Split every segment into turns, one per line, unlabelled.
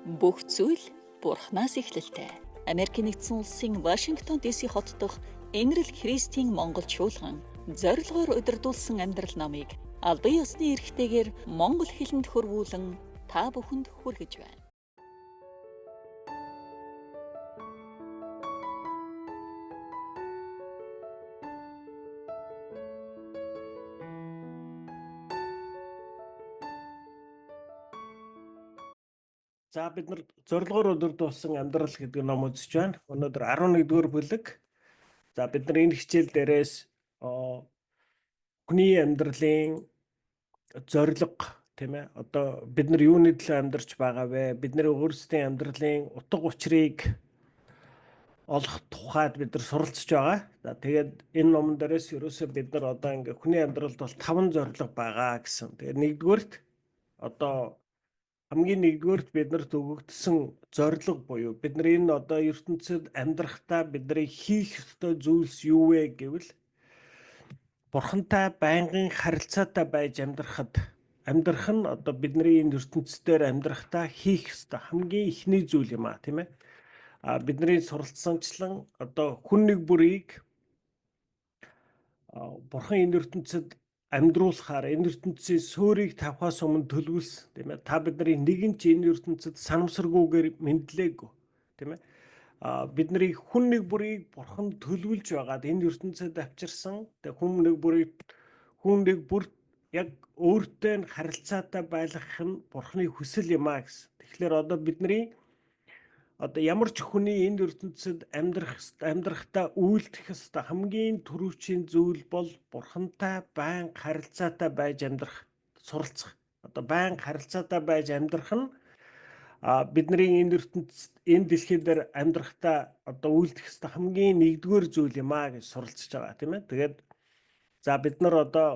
Бүх зүйл Бурханаас эхлэлтэй. Америкийн нэгдсэн улсын Вашингтон ДС хот дахь Энэрл Христийн Монгол чуулган зорилгоор удирдуулсан амьдрал номыг албан ёсны эрхтэйгээр монгол хэлэнд хөрвүүлэн та бүхэнд хүргэж байна.
За бид нар зорилгоор удирдуулсан амьдрал гэдэг ном үзэж байна. Өнөөдөр 11-р бүлэг. За бид нар энэ хичээл дээрээс хүний амьдралын зорилго тийм ээ. Одоо бид нар юуны төлөө амьдарч байгаа вэ? Бидний өөрсдийн амьдралын утга учирыг олох тухайд бид нар суралцж байгаа. За тэгээд энэ номон дээрээс ерөөсөө бид нар одоо ингээ хүний амьдралд бол 5 зорилго байгаа гэсэн. Тэгээд нэгдүгээрт одоо хамгийн нэгдүгээрт биднэрт өгөгдсөн зорилго буюу бид нар энэ одоо ертөнцид амьдрахдаа бидний хийх ёстой зүйлс юу вэ гэвэл Бурхантай байнгын харилцаатай байж амьдрах нь одоо бидний энэ ертөнцийн амьдрахдаа хийх ёстой хамгийн ихний зүйл юм аа, тийм ээ. Бидний суралцсанчлан одоо хүн нэг бүрийг Бурхан энэ ертөнцид амьдруулахаар энэ ертөнцийн суурийг тавхаас өмнө төлөвлөсөн тийм ээ. Та бидний нэгэн ч энэ ертөнцид санамсаргүйгээр мэдлээгүй тийм ээ. Бидний хүн нэг бүрийг Бурхан төлөвлөж байгаад энэ ертөнцид авчирсан. Тэгээ хүн нэг бүр яг өөртөө харилцаатай байлгах нь Бурханы хүсэл юм аа гэсэн. Тэгэхээр одоо бидний ямар ч хүний энэ ертөнцид амьдрахдаа үйлдэх ёстой хамгийн түрүүчийн зүйл бол Бурхантай байнга харилцаатай байж амьдрах, суралцах. Одоо байнга харилцаатай байж амьдрах нь бидний энэ ертөнцид энэ дэлхий дээр амьдрахдаа одоо үйлдэх ёстой хамгийн нэгдүгээр зүйл юм аа гэж суралцж байгаа тийм ээ. Тэгээд за бид нар одоо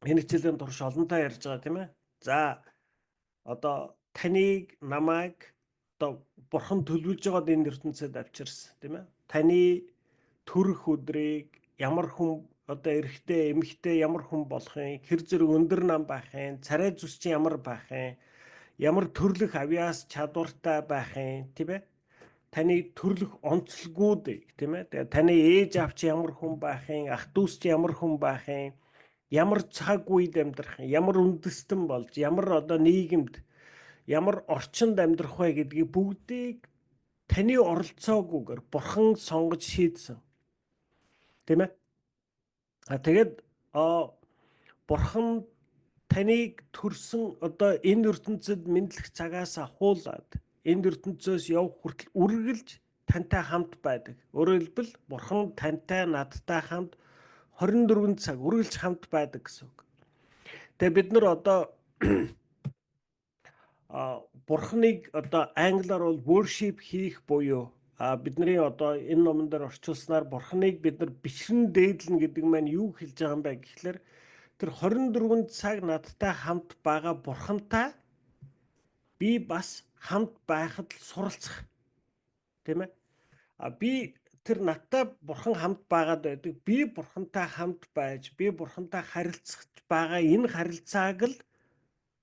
энэ хичээлийн турш олонтаа ярьж байгаа тийм ээ. За одоо таныг намайг одоо Бурхан төлөвлөж байгаад энэ ертөнцид авчирсан тийм ээ. Таны төрөх өдрийг ямар хүн одоо эрэгтэй эмэгтэй ямар хүн болох юм, хэр зэрэг өндөр нам байх юм, царай зүс чинь ямар байх юм, ямар төрлөх авьяас чадвартай байх юм тийм ээ. Таны төрлөх онцлогуудыг тийм ээ. Тэгээ таны ээж аав чи ямар хүн байх юм, ах дүүс чи ямар хүн байх юм, ямар цаг үед амьдрах юм, ямар үндэстэн болж, ямар одоо нийгэмд ямар орчинд амьдрах вэ гэдгийг бүгдийг таны оролцоогүйгээр Бурхан сонгож шийдсэн. Тийм ээ. Тэгээд Бурхан таныг төрсөн одоо энэ ертөнцид мэдлэх цагаас ахуулаад энэ ертөнцөөс явх хүртэл үргэлж тантай хамт байдаг. Өөрөөр хэлбэл Бурхан тантай надтай хамт 24 цаг үргэлж хамт байдаг гэсэн үг. Тэгээ бид нар одоо Бурханыг одоо англиар бол worship хийх буюу бидний одоо энэ номон дээр орчуулснаар Бурханыг бид нар бишрэн дээдлэн гэдэг маань юу хэлж байгаа юм бэ гэхлээр тэр 24 цаг надтай хамт байгаа Бурхантай би бас хамт байхад суралцах тийм ээ. Би тэр надтай Бурхан хамт байгаад байдаг. Би Бурхантай хамт байж, би Бурхантай харилцах байгаа энэ харилцааг л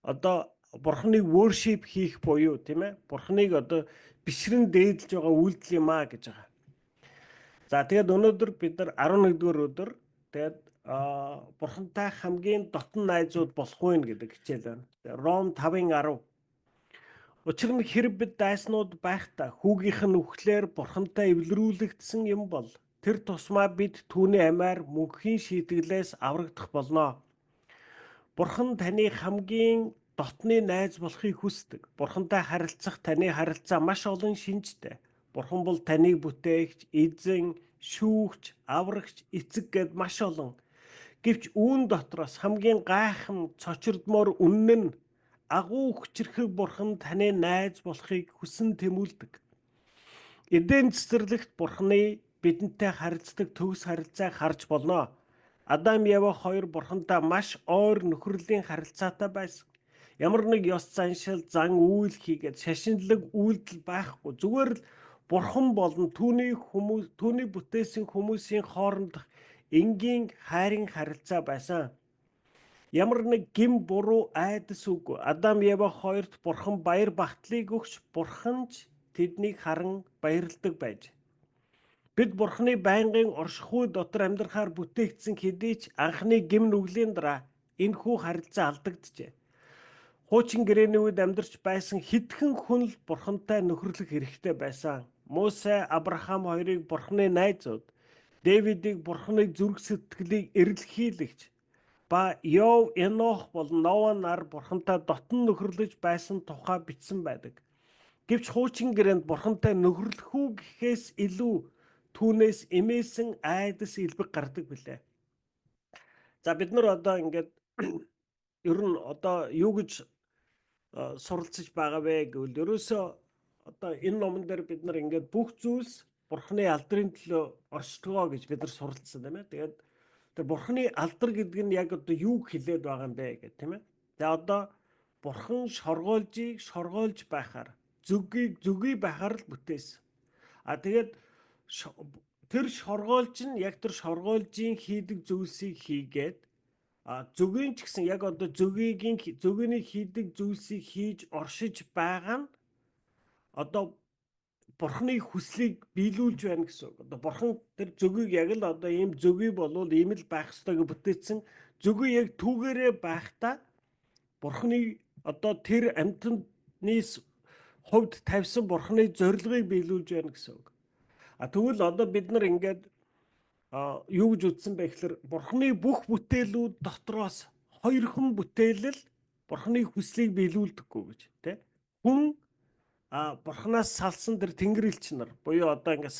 одоо Бурханыг worship хийх буюу тийм ээ. Бурханыг одоо бишрэн дээдлж байгаа үйлдэл юм аа гэж байгаа. За тэгээд өнөөдөр бид нар 11-р өдөр тэгээд Бурхантай хамгийн дотн найзууд болох уу гэдэг хичээл байна. Ром 5:10. Учир нь хэрэг бид дайснууд байхдаа хүүгийнх нь үхлээр Бурхантай эвлэрүүлэгдсэн юм бол тэр тусмаа бид түүний амиар мөнхийн шийтгэлээс аврагдах болно. Бурхан таны хамгийн дотны найз болохыг хүсдэг. Бурхантай харилцах таны харилцаа маш олон шинжтэй. Бурхан бол таныг бүтээгч, эзэн, шүүгч, аврагч, эцэг гэд маш олон. Гэвч үүн дотроос хамгийн гайхам цочирдмоор үнэн нь агуу хүчрхэг Бурхан таны найз болохыг хүсэн тэмүүлдэг. Эден цэцэрлэгт Бурханы бидэнтэй харилцдаг төгс харилцааг харж болно. Адам Ява хоёр Бурхантай маш ойр нөхөрлийн харилцаатай байсан. Ямар нэг ёс заншил, зан үйл хийгээд шашинлаг үйлдэл байхгүй. Зүгээр л Бурхан болон түүний бүтээсэн хүмүүсийн хоорондох энгийн хайрын харилцаа байсан. Ямар нэг гим буруу айдас үгүй. Адам Ева хоёрт Бурхан баяр багтлыг өгч Бурхан ч тэднийг харан баярладаг байж. Бид Бурханы байнгын оршихуй дотор амьдрахаар бүтээгдсэн хэдий ч анхны гим нүглийн дараа энэхүү харилцаа алдагджээ. Хуучин гэрээний үед амьдарч байсан хэдхэн хүн л Бурхантай нөхөрлөх хэрэгтэй байсан. Мосе, Авраам хоёрыг Бурханы найзууд, Дэвидийг Бурханы зүрх сэтгэлийг эрэлхийлэгч ба Йов, Энох болон Ноа нар Бурхантай дотн нөхөрлөж байсан тухай бичсэн байдаг. Гэвч хуучин гэрээнд Бурхантай нөхөрлөх үү гэхээс илүү түүнээс эмээсэн айдас илбэг гардаг билээ. За бид нар одоо ингээд ер нь одоо юу гэж суралцж байгаа вэ гэвэл ерөөсөө одоо энэ номон дээр бид нар ингээд бүх зүйлс Бурханы алдрын төлөө оршдгоо гэж бид нар суралцсан тийм ээ. Тэгээд тэр Бурханы алдар гэдэг нь яг одоо юу хэлээд байгаа юм бэ гэх тийм ээ. За одоо Бурхан шоргоолж байхаар зүгий байхаар л бүтээсэн. Тэгээд тэр шоргоолж нь яг тэр шоргоолжийн хийдэг зүйлсийг хийгээд зүгийн ч гэсэн яг одоо зүгийн хийдэг зүйлсийг хийж оршиж байгаа нь одоо Бурханы хүслийг биелүүлж байна гэсэн үг. Одоо Бурхан тэр зүгийг яг л одоо ийм зүгий болвол ийм л байх ёстой гэж бүтээсэн. Зүгий яг түүгээрээ байхдаа Бурханы одоо тэр амьтны хувьд тавьсан Бурханы зорилгыг биелүүлж байна гэсэн үг. Тэгвэл одоо бид нар ингээд юу гэж үзсэн бэ гэхээр Бурханы бүх бүтээлүүд дотроос хоёрхан бүтээлэл Бурханы хүслийг биелүүлдэггүй гэж тийм. Хүн Бурханаас салсан тэр тэнгэр элч нар буюу одоо ингээд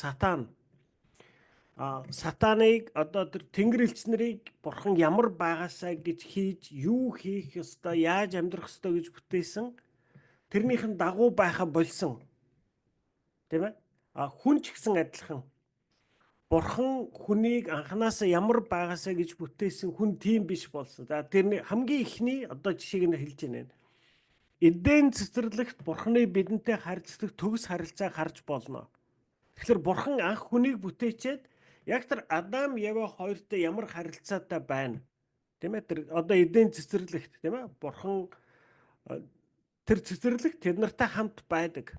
сатаныг одоо тэр тэнгэр элч нарыг Бурхан ямар байгаасаа гэж хийж юу хийх ёстой, яаж амьдрах ёстой гэж бүтээсэн тэрнийхэн дагуу байха болсон. Тийм ээ? Хүн ч гэсэн адилхан. Бурхан хүнийг анханасаа ямар байгаасаа гэж бүтээсэн хүн тийм биш болсон. За тэрний хамгийн ихний одоо жишээг нь хэлж байна. Эден цэцэрлэгт Бурханы бидэнтэй харилцдаг төгс харилцааг харж болно. Тэгэхээр Бурхан анх хүнийг бүтээчээд яг тэр Адам, Ева хоёртой ямар харилцаатай байна. Тийм ээ? Тэр одоо эден цэцэрлэгт тийм ээ? Бурхан тэр цэцэрлэгт тэд нартай хамт байдаг.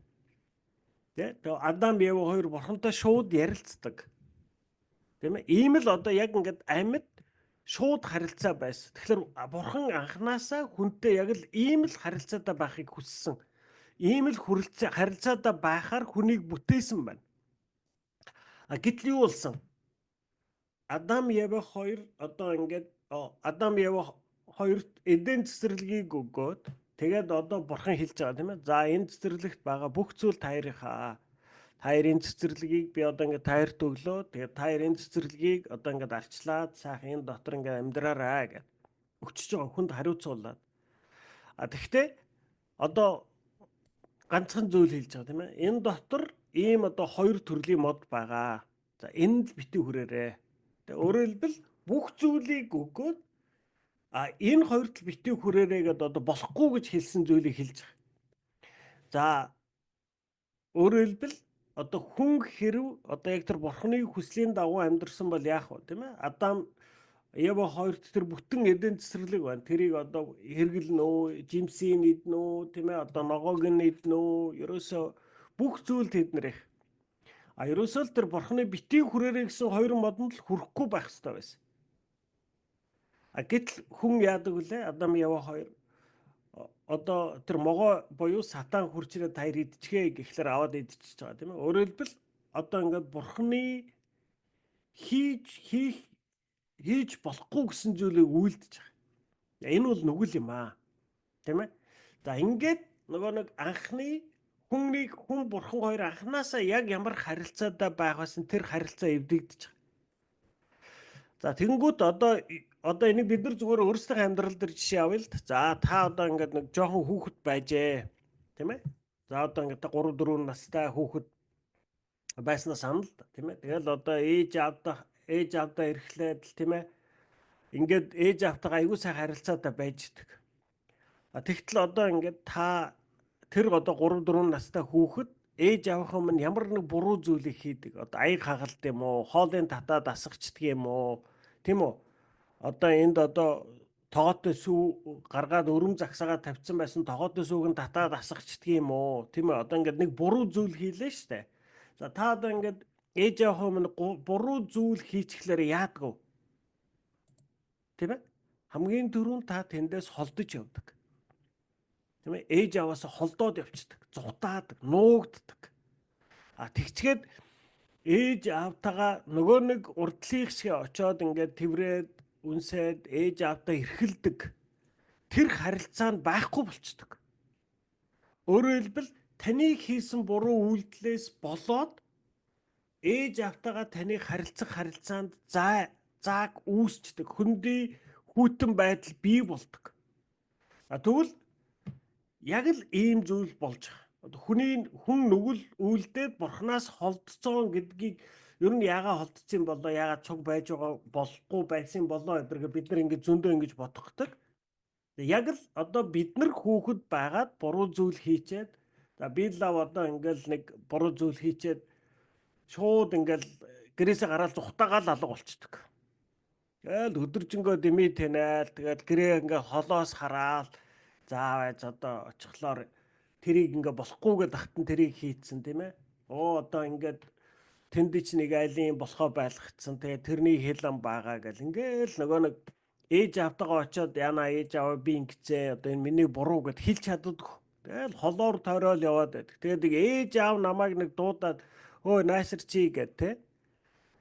Тийм ээ? Адам, Ева хоёр Бурхантай шууд ярилцдаг. Тийм ээ? Ийм л одоо яг ингээд амьд шууд харилцаа байсан. Тэгэхээр Бурхан анханасаа хүнтэй яг л ийм л харилцаатай байхыг хүссэн. Ийм л харилцаатай байхаар хүнийг бүтээсэн байна. Гэтэл юу болсон? Адам, Ева хоёр одоо ингээд Адам, Ева хоёрт эден цэцэрлэгийг өгөөд тэгээд одоо Бурхан хэлж байгаа тийм ээ. За энэ цэцэрлэгт байгаа бүх зүйл та хоёрынхаа. Та хоёрын цэцэрлэгийг би одоо ингээд та хоёрт өглөө. Тэгээд та хоёрын цэцэрлэгийг одоо ингээд арчлаад сайхан энэ дотор ингээд амьдраарай гэж өгчөж байгаа хүнд хариуцуулаад. Тэгэхдээ одоо ганцхан зүйл хэлж байгаа тийм ээ. Энэ дотор ийм одоо хоёр төрлийн мод байгаа. За энэ л битгий хүрээрээ. Тэгээ өөрөөр хэлбэл бүх зүйлийг өгөөд энэ хоёрт л битгий хүрээрээ гэдээ одоо болохгүй гэж хэлсэн зүйлийг хэлж байгаа. За өөрөөр хэлбэл одоо хүн хэрв одоо яг тэр Бурханы хүслийн дагуу амьдрсан бол яах вэ тийм ээ? Адам, Ева хоёрт тэр бүтэн эден цэцэрлэг байна. Тэрийг одоо хэргэлнэ үү, жимсийн иднэ үү, тийм ээ? Одоо ногоог нь иднэ үү? Ерөөсөө бүх зүйл тэднэрийнх. Ерөөсөө л тэр Бурханы битгий хүрээрээ гэсэн хоёр модонд л хүрэхгүй байх хэрэгтэй байсан. Гэтэл хүн яадаг вүлээ? Адам, Ева хоёр одоо тэр могоо буюу сатан хурж ирээд та хоёр идчихээ гэхлээр аваад идчихэж байгаа тийм ээ. Өөрөөр хэлбэл одоо ингээд Бурханы хийж болохгүй гэсэн зүйлийг үйлдэж байгаа. Энэ бол нүгэл юм аа. Тийм ээ. За ингээд нөгөө нэг анхны хүн Бурхан хоёр анханасаа яг ямар харилцаатай байх байсан тэр харилцаа эвдэгдэж байгаа. За тэгэнгүүт одоо энийг бид нар зүгээр өөрсдийнхөө амьдрал дээр жишээ авъя л да. За та одоо ингээд нэг жоохон хүүхэд байжээ. Тийм ээ? За одоо ингээд 3 4 настай хүүхэд байснаас санал да. Тийм ээ? Тэгэл одоо ээж аавдаа ирэхлээд л тийм ээ? Ингээд ээж аавтайгаа аягүй сайн харилцаатай байждаг. Тэгтэл одоо ингээд та тэр одоо 3 4 настай хүүхэд ээж аавынхаа минь ямар нэг буруу зүйлийг хийдэг. Одоо аяг хагалт юм уу? Хоолын татаад асгачдаг юм уу? Тийм үү? Одоо энд одоо тоогоотой сүү гаргаад өрөм загсаагаа тавьсан байсан тоогоотой сүүг нь татаад асгачдаг юм уу? Тийм ээ. Одоо ингээд нэг буруу зүйл хийлээ шүү дээ. За та одоо ингээд ээж аваа минь буруу зүйл хийчихлээр яадаг вэ? Тийм ээ. Хамгийн түрүүнд та тэндээс холдож явдаг. Тийм ээ. Ээж аваасаа холдоод явцдаг, зугатаадаг, нуугддаг. Тэгчгээд ээж аавтайгаа нөгөө нэг урдлынх шиг очоод ингээд тэврээд үнсээд ээж аавтаа эрхэлдэг. Тэр харилцаа нь байхгүй болцдог. Өөрөөр хэлбэл таны хийсэн буруу үйлдэлээс болоод ээж аавтайгаа таныг харилцах харилцаанд зааг үүсчдэг. Хөндий хүйтэн байдал бий болдог. Тэгвэл яг л ийм зүйл болж байгаа. Хүн нүгэл үйлдээд бурхнаас холдсон гэдгийг ер нь яагаад холдсон болоо, яагаад цуг байж байгаа болохгүй байсан болоо гэдгийг бид нар ингэ зөндөө ингэж бодохдаг. Яг л одоо бид нар хүүхэд байгаад буруу зүйл хийчээд би лав одоо ингээл нэг буруу зүйл хийчээд шууд ингээл гэрээсээ гараад зүхтаагаал алга болчдөг. Тэгэл өдөржингөө дэмий тэнээл тэгэл гэрээ ингээ холоос хараал заавайз одоо очихлоор тэрийг ингээ болохгүйгээ тахтан тэрийг хийцэн тийм ээ. Одоо ингээд тэнд ч нэг айлын болохоо байлгацсан. Тэгээ тэрний хэлэн байгаа гэл ингээл нөгөө нэг ээж аавтайгаа очиод яна ээж аваа би ингэцээ одоо энэ миний буруу гэд хэлж чаддаггүй. Тэгэл холоор тойрол яваад байдаг. Тэгээд ээж аав намайг нэг дуудаад өө найсар чи гэд те.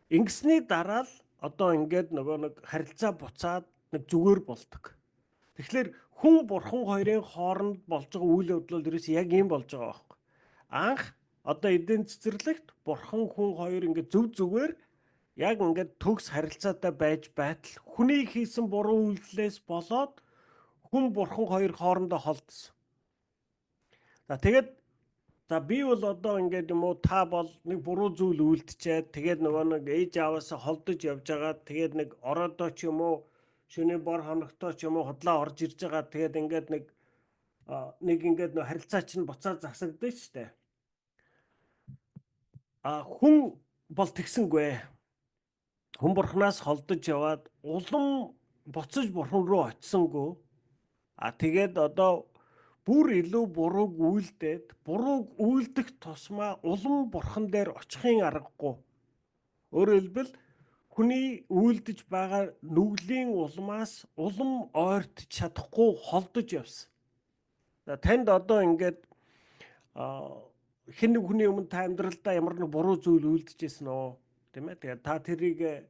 Ингэсний дараа л одоо ингээд нөгөө нэг харилцаа буцаад нэг зүгээр болдог. Тэгэхээр хүн бурхан хоёрын хооронд болж байгаа үйл явдал ерөөс яг ийм болж байгаа байхгүй. Анх одоо эдийн цэцэрлэгт бурхан хүн хоёр ингээд зөв зүгээр яг ингээд төгс харилцаатай байж байтал хүний хийсэн буруу үйлдэлээс болоод хүн бурхан хоёр хоорондоо холдсон. Тэгээд би бол одоо ингээд юм уу та бол нэг буруу зүйл үйлдчихэд тэгээд нөгөө нэг ээж аваасаа холдож явж байгаа тэгээд нэг ороодоо ч юм уу шөнийн бор хоногтоо ч юм уу худлаа орж ирж байгаа тэгээд ингээд нэг ингээд нөө харилцаа чинь буцаад засагдсан шүү дээ. Хүн бол тэгсэнгүй. Хүн бурхнаас холдож яваад улам буцаж бурхан руу очисонгүй. Тэгээд одоо бүр илүү бурууг үйлдээд бурууг үйлдэх тусмаа улам бурхан дээр очихын аргагүй. Өөрөөр хэлбэл хүний үйлдэж байгаа нүглийн улмаас улам ойртож чадахгүй холдож явсан. Танд одоо ингээд хэн нэг хүний өмнө та амьдралдаа ямар нэг буруу зүйл үйлдэжсэн үү? Тийм ээ. Тэгээд та тэрийг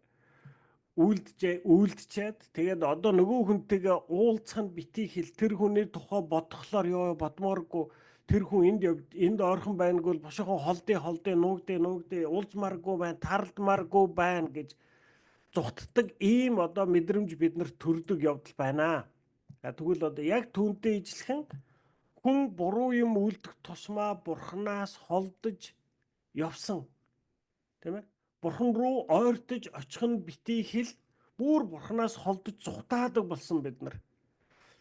үйлдчихэд тэгээд одоо нөгөө хүнтэйгээ уулзах нь битгий хэл тэр хүний тухай бодхолоор бодмооргүй тэр хүн энд ойрхон байнгүй бошихон холдын нуугдээ уулзмааргүй байна тарлдмааргүй байна гэж зүхтдаг ийм одоо мэдрэмж биднэрт төрдөг явдал байна. Тэгвэл одоо яг түүнтэй ижилхэн хүн буруу юм үйлдэх тусмаа бурхнаас холдож явсан. Тийм ээ. Бурхан руу ойртож очих нь битгий хэл бүр бурхнаас холдож зүхтаадаг болсон бид нар.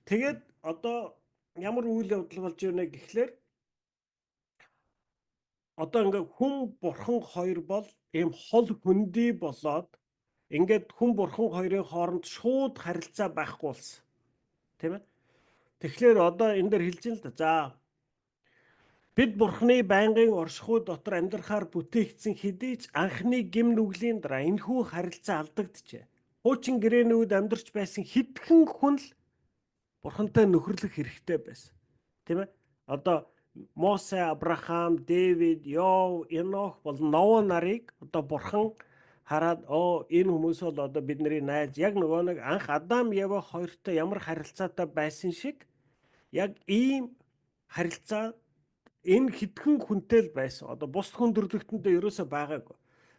Тэгээд одоо ямар үйл явдал болж байна гэхлээр одоо ингээ хүн бурхан хоёр бол ийм хол хөндий болоод ингээд хүн бурхан хоёрын хооронд шууд харилцаа байхгүй болсон. Тийм ээ. Тэгэхээр одоо энэ дээр хэлж байна л да. За бид бурхны байнгын оршихуй дотор амьдрахаар бүтээгдсэн хэдий ч анхны гим нүглийн дараа энэхүү харилцаа алдагджээ. Хуучин гэрээнүүд амьдарч байсан хэдхэн хүн л бурхантай нөхөрлөх хэрэгтэй байсан. Тийм ээ. Одоо Мосе, Авраам, Дэвид, Йов, Енох болон Ноа нарыг одоо бурхан хараад энэ хүмүүс бол одоо бидний найз яг нөгөө нэг анх Адам, Ева хоёртой ямар харилцаатай байсан шиг яг ийм харилцаа энэ хэдхэн хүнтэй л байсан. Одоо бус хүн төрлөختөндөө ерөөсөө байгаагүй.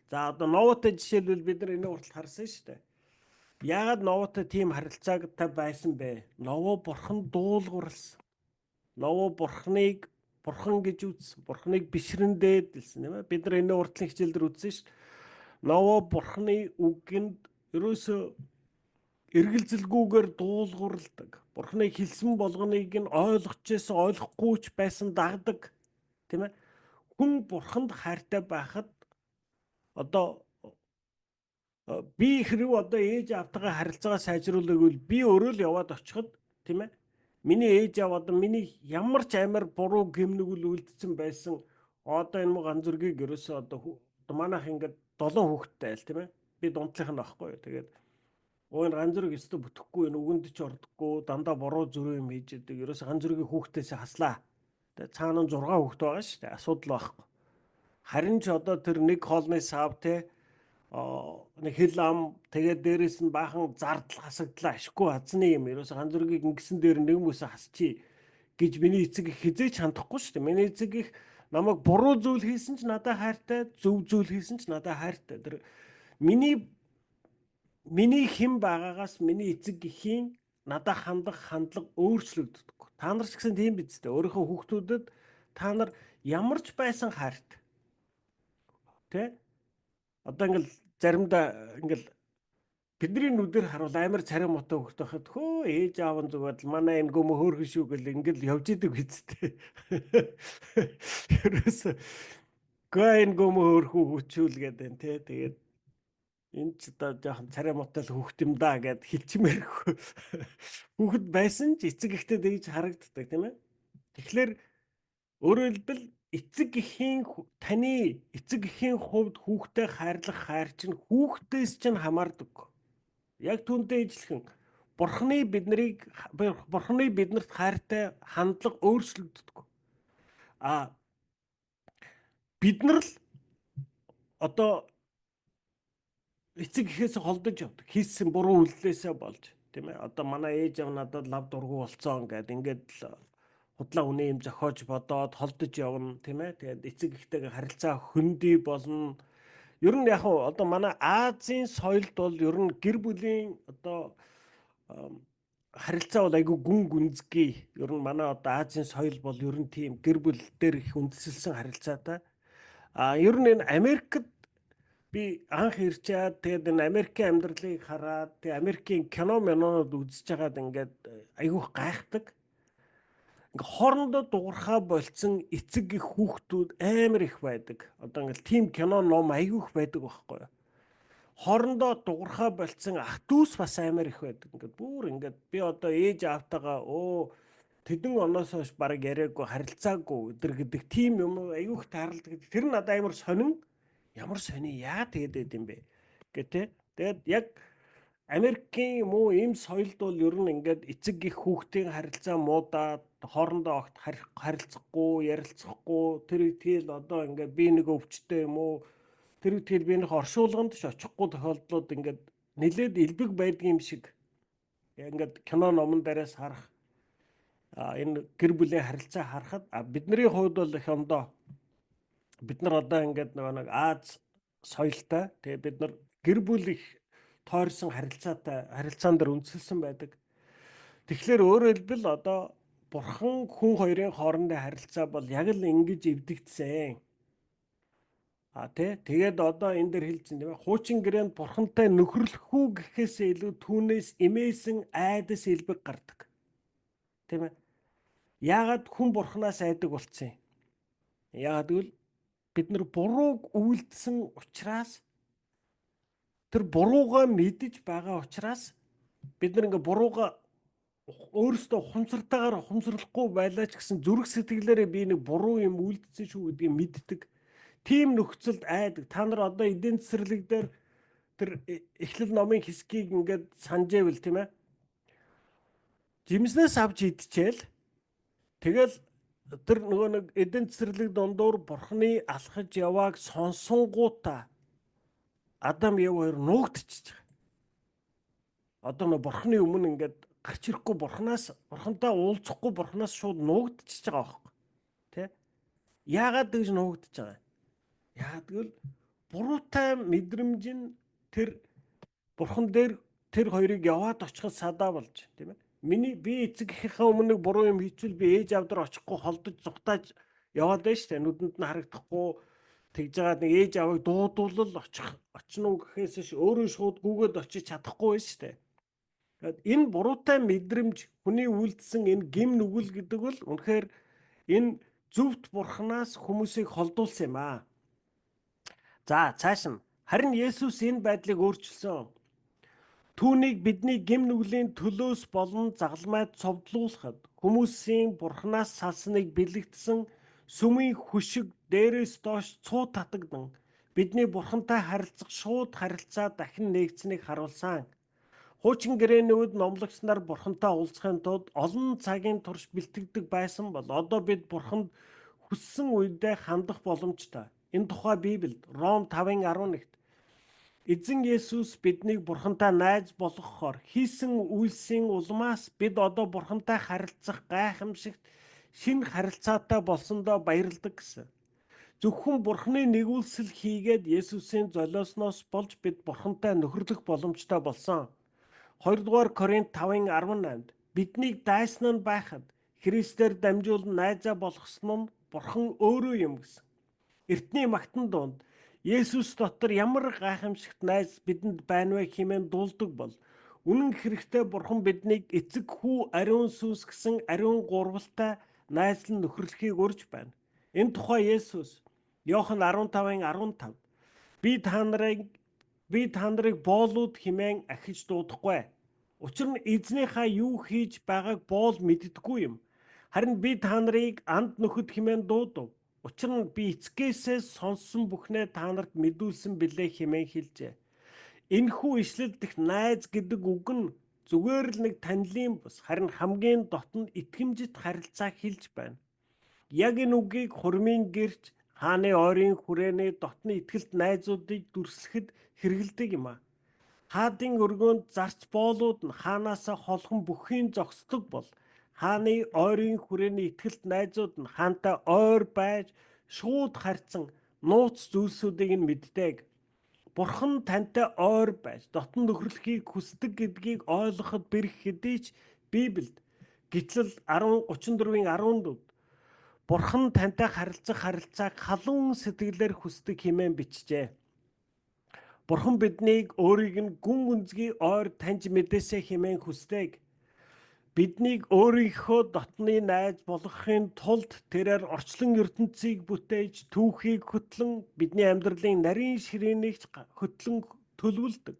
За одоо Новатай жишээлбэл бид нар энэ урталт харсан шүү дээ. Яагаад Новатай тийм харилцаатай байсан бэ? Нова бурхан дуулуурсан. Нова бурхан гэж үзсэн. Бурханыг бишрэндээд дэлсэн тийм ээ. Бид нар энэ уртлын хичээлдэр үзсэн шүү дээ. Нова бурханы үгэнд ерөөсөө эргэлзэлгүйгээр дуулуурладаг. Бурханы хэлсэн болгоныг нь ойлгочихсэн, ойлгохгүй ч байсан дагдаг. Тийм ээ. Хүн бурханд хайртай байхад одоо Би хэрэг одоо ээж аавтайгаа харилцаагаа сайжруулах гэвэл би өөрөө л яваад очиход тийм ээ. Миний ээж аав одоо миний ямар ч амар буруу гэмнүгэл үлдсэн байсан одоо энэ ганц зүргийг ерөөсөө одоо манайх ингээд 7 хүүхэдтэй айл тийм ээ. Би дундлынх нь байхгүй юу. Тэгээд ганц зүрэг өстө бүтэхгүй энэ үгэнд ч ордоггүй дандаа буруу зөрөө юм хийж идэг. Ерөөсөө ганц зүргийн хүүхдээс хаслаа. Тэгээд цаана 6 хүүхэд байгаа шүү дээ. Асуудал байхгүй. Харин ч одоо тэр нэг хоолны сав те нэг хэл ам тэгээд дээрэс нь баахан зардал хасагдлаа ашиггүй хазны юм. Ерөөсөө ганц зүргийг ингэсэн дээр нэг хүмүүсээ хасчи гэж миний эцэг их хизээч хандахгүй шүү дээ. Миний эцэг их намайг буруу зүйл хийсэн ч надад хайртай, зөв зүйл хийсэн ч надад хайртай. Тэр миний хэн байгаагаас миний эцэг эхийн надад хандах хандлага өөрчлөгддөг. Та нар ч гэсэн тийм биз дээ. Өөрийнхөө хүүхдүүдэд та нар ямар ч байсан хайртай. Тэ? Одоо ингээл заримдаа ингээл бидний нүдээр харуул амар царай муутай хөхт байхад хөө ээж аав нь зүгээр л манай энэ гөмө хөөрхөн шүү гэл ингээл явж идэг үсттэй. Ерөөсө гайн гөмө хөөрхөн хүчүүл гэдэг нь тий. Тэгээд энэ ч одоо жоохон царай муутай л хөхт юм да гэд хэлчмээр хүүхэд байсан ч эцэг ихтэй дэж харагддаг тийм ээ. Тэгэхээр өөрөөр хэлбэл таны эцэг эхийн хувьд хүүхдэд хайрлах хайр чинь хүүхдээс чинь хамаардаг. Яг түүнтэй ижилхэн бурхны биднэрт хайртай хандлага өөрчлөгддөг. Бид нар л одоо эцэг эхээс холдож явдаг. Хийсэн буруу үйлдэлээсээ болж тийм ээ. Одоо манай ээж аав надад лав дургу болцсон ингээд л худлаа үнэ юм зохиож бодоод холдож явна тийм ээ. Тэгээд эцэг эхтэйгээ харилцаа хөндөй болно. Ер нь яг одоо манай Азийн соёлд бол ер нь гэр бүлийн одоо харилцаа бол айгүй гүн гүнзгий. Ер нь манай одоо Азийн соёл бол ер нь тийм гэр бүл дээр их үндэслэлсэн харилцаатай. Ер нь энэ Америкт би анх ирчээд тэгээд энэ Америкийн амьдралыг хараад тэгээд Америкийн кинонууд үзэж байгаад ингээд айгүй гайхдаг. Ингээ хоорондоо дуурхаа болцсон эцэг их хүүхдүүд амар их байдаг. Одоо ингээл тим кино ном айгүй их байдаг байхгүй юу? Хоорондоо дуурхаа болцсон ах дүүс бас амар их байдаг. Ингээд бүр ингээд би одоо ээж аавтайгаа тэдэн оноос хойш бараг яриаггүй харилцаагүй өдр гэдэг тим юм айгүй их тааралдаг. Тэр нь надад амар сонин. Ямар сони яа тэгээд юм бэ гэдэг. Тэгээд яг Америкийн юм уу ийм соёлд бол ер нь ингээд эцэг их хүүхдийн харилцаа муудаад хоорондоо огт харилцахгүй, ярилцахгүй тэр тэгэл одоо ингээд би нэг өвчтэй юм уу тэр тэгэл би нэг оршуулганд ч очихгүй тохиолдлууд ингээд нэлээд элбэг байдаг юм шиг. Ингээд кино номон дээрээс харах энэ гэр бүлийн харилцаа харахад бидний хувьд бол их ондоо бид нар одоо ингээд нэг Аз соёлтой тэгээ бид нар гэр бүл их тойрсон харилцаан дээр үндэслэсэн байдаг. Тэгэхээр өөрөөр хэлбэл одоо бурхан хүн хоёрын хоорондын харилцаа бол яг л ингэж эвдэгдсэн. Тэгээд одоо энэ дээр хэлсэн тийм ээ. Хуучин гэрээнд бурхантай нөхөрлөхгүй гэхээсээ илүү түүнээс имээсэн айдас элбэг гардаг. Тийм ээ. Яагаад хүн бурханаас айдаг болцсон юм? Яагаад гэвэл бид нар бурууг үйлдсэн учраас тэр буруугаа мэдэж байгаа учраас бид нар ингээ буруугаа өөрөөсөө ухамсартайгаар ухамсарлахгүй байлаа ч гэсэн зүрх сэтгэлээрээ би нэг буруу юм үйлдсэн шүү гэдгийг мэддэг. Тим нөхцөлд айдаг. Та нар одоо эдийн засварлаг дээр тэр эхлэл номын хэсгийг ингээд санджээвэл тийм ээ. Жимснээс авч идчихэл тэгэл тэр нөгөө нэг эдийн засварлаг дундуур бурхны алхаж явааг сонсонгуудаа Адам Ев хоёр нуугдчихж байгаа. Одоо нөгөө бурхны өмнө ингээд гарч ирэхгүй бурхантай уулзахгүй бурхнаас шууд нуугдчихж байгаа байхгүй. Тэ? Яагаад гэж нуугдчихж байгаа? Яагаад гэвэл буруутай мэдрэмж нь тэр бурхан дээр тэр хоёрыг яваад очиход садаа болж тийм ээ. Би эцэг эхийнхээ өмнө нэг буруу юм хийчихвэл би ээж авдар очихгүй холдож зүхтааж яваад байж тээ нүдэнд нь харагдахгүй тэгж жагаад нэг ээж авыг дуудуулал очно гэхээс өөрөө шууд гүгээд очиж чадахгүй байж тээ. Тэгэд энэ буруутай мэдрэмж хүний үйлдэлсэн энэ гим нүгэл гэдэг бол үнэхээр энэ зөвхт бурханаас хүмүүсийг холдуулсан юм аа. За цааш нь Харин Есүс энэ байдлыг өөрчилсөн. Түүнийг бидний гэм нүглийн төлөөс болон загалмайд цовдлуулахад хүмүүсийн Бурханаас салсныг бэлэгдсэн сүмийн хүшиг дээрээс доош цуу татагдан бидний Бурхантай харилцах шууд харилцаа дахин нээгдсэнийг харуулсан. Хуучин гэрээний үед номлогч нар Бурхантай уулзахын тулд олон цагийн турш бэлтгэдэг байсан бол одоо бид Бурханд хүссэн үедээ хандах боломжтой. Энэ тухай Библиэд Ром 5:11-т Эзэн Есүс биднийг Бурхантай найз болгохоор хийсэн үйлсийн улмаас бид одоо Бурхантай харилцах гайхамшигт шинэ харилцаатай болсондоо баярладаг гэсэн. Зөвхөн Бурханы нэгүүлсэл хийгээд Есүсийн золиосноос болж бид Бурхантай нөхөрлөх боломжтой болсон. 2-р Коринт 5:18-д биднийг дайсан нь байхад Христээр дамжуулан найзаа болгосон нь Бурхан өөрөө юм гэсэн. Эртний магтан донд Есүс дотор ямар гайхамшигт найз бидэнд байна вэ хэмээн дуулдаг бол үнэн хэрэгтээ Бурхан биднийг эцэг хүү ариун сүнс гэсэн ариун гурвалтай найзлан нөхөрлөхийг урьж байна. Энэ тухай Есүс Иохан 15:15 би та нарыг боолууд хэмээн ахиж дуудахгүй. Учир нь эзнийхээ юу хийж байгааг боол мэддэггүй юм. Харин би та нарыг анд нөхөд хэмээн дуудав. Учир нь би эцгээсээ сонссон бүхнээ та нарт мэдүүлсэн билээ хэмээн хэлжээ. Энэхүү ишлэл дэх найз гэдэг үг нь зүгээр л нэг танилын бус харин хамгийн дотн итгэмжит харилцаа хэлж байна. Яг энэ үгийг хурмын гэрч хааны ойрын хүрээний дотны итгэлт найзуудыг дүрслэхэд хэрэгэлдэг юм а. Хаадын өргөөнд зарц боолууд нь хаанаасаа холхон бүхийн зогсдог бол хааны ойрын хүрээний итгэлт найзууд нь хаантай ойр байж шууд харьцан нууц зүйлсүүдийг нь мэддэг. Бурхан тантай ойр байж дотн нөхөрлөхийг хүсдэг гэдгийг ойлгоход бэрх хэдий ч Библиэд Гитлэл 10:34-14 Бурхан тантай харилцах харилцааг халуун сэтгэлээр хүсдэг хэмээн бичжээ. Бурхан биднийг өөрийг нь гүн гүнзгий ойр таньж мэдээсэй хэмээн хүсдэг. Биднийг өөрийнхөө дотны найз болгохын тулд тэрээр орчлон ертөнцийг бүтээж түүхийг хөтлөн бидний амьдралын нарийн ширээнийг хөтлөн төлөвлөдөг.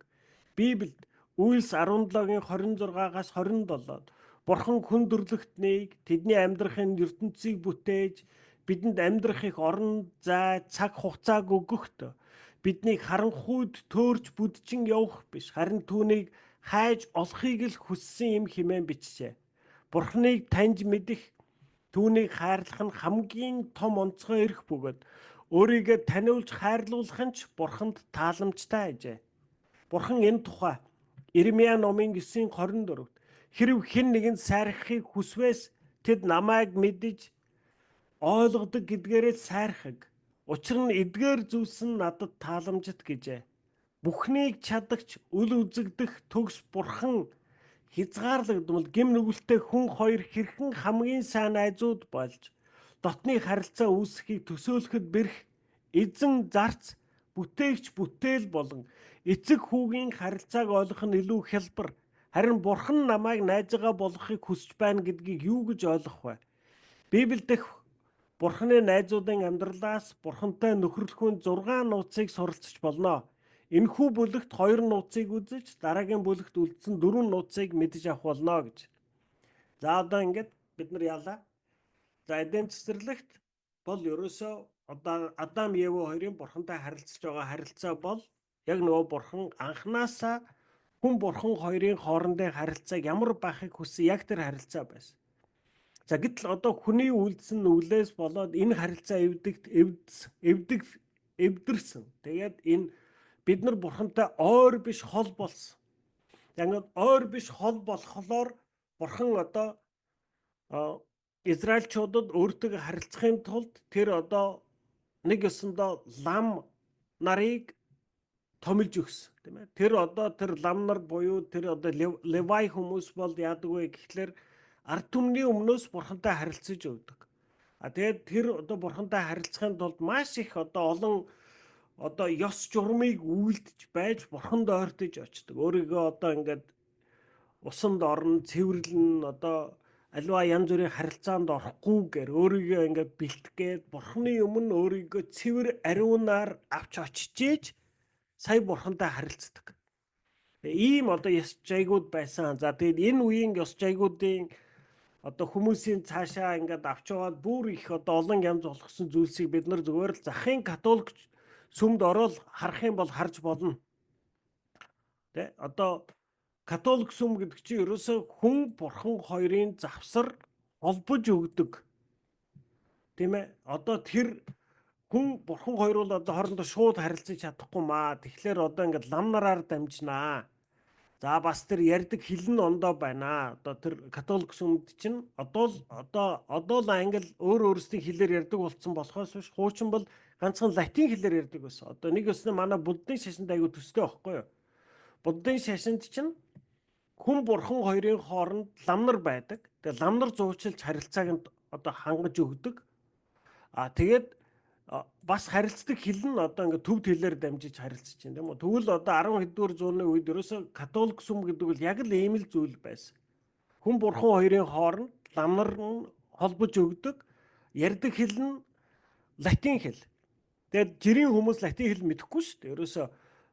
Библиэд Үйлс 17:26-аас 27-д Бурхан хүн төрлөختнийг тэдний амьдрахын ертөнцийг бүтээж бидэнд амьдрах их орон зай цаг хугацааг өгөхдөө биднийг харанхуйд төөрч бүдчин явах биш харин түүнийг хайж олохыг л хүссэн юм хэмээн бичжээ. Бурханыг таньж мэдэх, түүнийг хайрлах нь хамгийн том онцгой эрх бөгөөд өөрийгөө таниулж хайрлуулах нь ч Бурханд тааламжтай ажээ. Бурхан энэ тухай Иремья номын 9:24-д хэрв хэн нэгэн сайрахыг хүсвээс тэд намайг мэдэж ойлгодог гэдгээрээ сайрхаг. Учир нь эдгээр зүйлс нь надад тааламжит гэжээ. Бүхнийг чадагч үл үзэгдэх төгс Бурхан хязгаарлагдмал гэм нүгэлтэй хүн хоёр хэрхэн хамгийн сайн найзууд болж дотны харилцаа үүсэхийг төсөөлөхөд бэрх эзэн зарц бүтээгч бүтээл болон эцэг хүүгийн харилцааг ойлгох нь илүү хялбар. Харин Бурхан намайг найзаагаа болгохыг хүсэж байна гэдгийг юу гэж ойлгох вэ? Библиэд дэх Бурханы найзуудын амьдралаас Бурхантай нөхөрлөхүүн 6 нууцыг суралцж болно. Энэхүү бүлэгт 2 нууцыг үзэж, дараагийн бүлэгт үлдсэн 4 нууцыг мэдэж авах болно гэж. За одоо ингээд бид нар яалаа. За эдийн цэцэрлэгт бол ерөөсөө одоо Адам Евэ хоёрын Бурхантай харилцаж байгаа харилцаа бол яг нөгөө Бурхан анханасаа хүн Бурхан хоёрын хоорондын харилцааг ямар байхыг хүссэн яг тэр харилцаа байсан. За гэтэл одоо хүний үлдсэн нүглээс болоод энэ харилцаа эвдэрсэн. Тэгээд энэ бид нар Бурхантай ойр биш хол болсон. Ингээд ойр биш хол болохоор Бурхан одоо Израильчуудад өөртөө харилцахын тулд тэр одоо нэг ёсондоо лам нарыг томилж өгсөн тийм ээ. Тэр лам нар буюу тэр одоо Левай хүмүүс бол яадаг вэ гэхлээр ард түмний өмнөөс Бурхантай харилцаж өгдөг. Тэгээд тэр одоо Бурхантай харилцахын тулд маш их олон ёс журмыг үйлдэж байж Бурханд ойртож очдог. Өөрийгөө ингээд усанд орно, цэвэрлэн аливаа янз бүрийн харилцаанд орохгүйгээр өөрийгөө ингээд бэлтгэгээд Бурханы өмнө өөрийгөө цэвэр ариунаар авч очижээж сая бурхантай харилцдаг. Ийм одоо ёс жайгууд байсан. За тэгээд энэ үеийн ёс жайгуудын одоо хүмүүсийн цаашаа ингээд авч яваад бүр их одоо олон янз болгосон зүйлсийг бид нар зүгээр л захын католик сүмд ороод харах юм бол харж болно. Тэ одоо католик сүм гэдэг чинь ерөөсөө хүн бурхан хоёрын завсар холбож өгдөг. Тийм ээ. Одоо тэр хүн бурхан хоёр бол одоо хоорондоо шууд харилцаж чадахгүй маа. Тэгэхээр одоо ингээд лам нараар дамжнаа. За бас тэр ярьдаг хэл нь ондоо байна. Одоо тэр католик сүмд чинь одоо л англи өөр өөрсдийн хэлээр ярьдаг болсон болохоос биш хуучин бол ганцхан латин хэлээр ярьдаг байсан. Одоо нэг өснө манай буддын шашинд аягүй төстэй байхгүй юу? Буддын шашинд чинь хүн бурхан хоёрын хооронд ламнар байдаг. Тэгээ ламнар зуучилж харилцааг нь одоо хангаж өгдөг. Тэгээд бас харилцдаг хэл нь одоо ингээд төвд хэлээр дамжиж харилцаж байна тийм үү. Тэгвэл одоо 10-р зууны үед ерөөсөө католик сүм гэдэг бол яг л ийм л зүйл байсан. Хүн бурхан хоёрын хооронд ламнар нь холбож өгдөг. Ярьдаг хэл нь латин хэл. Тэгээд жирийн хүмүүс латин хэл мэдэхгүй шүү дээ. Ерөөсөө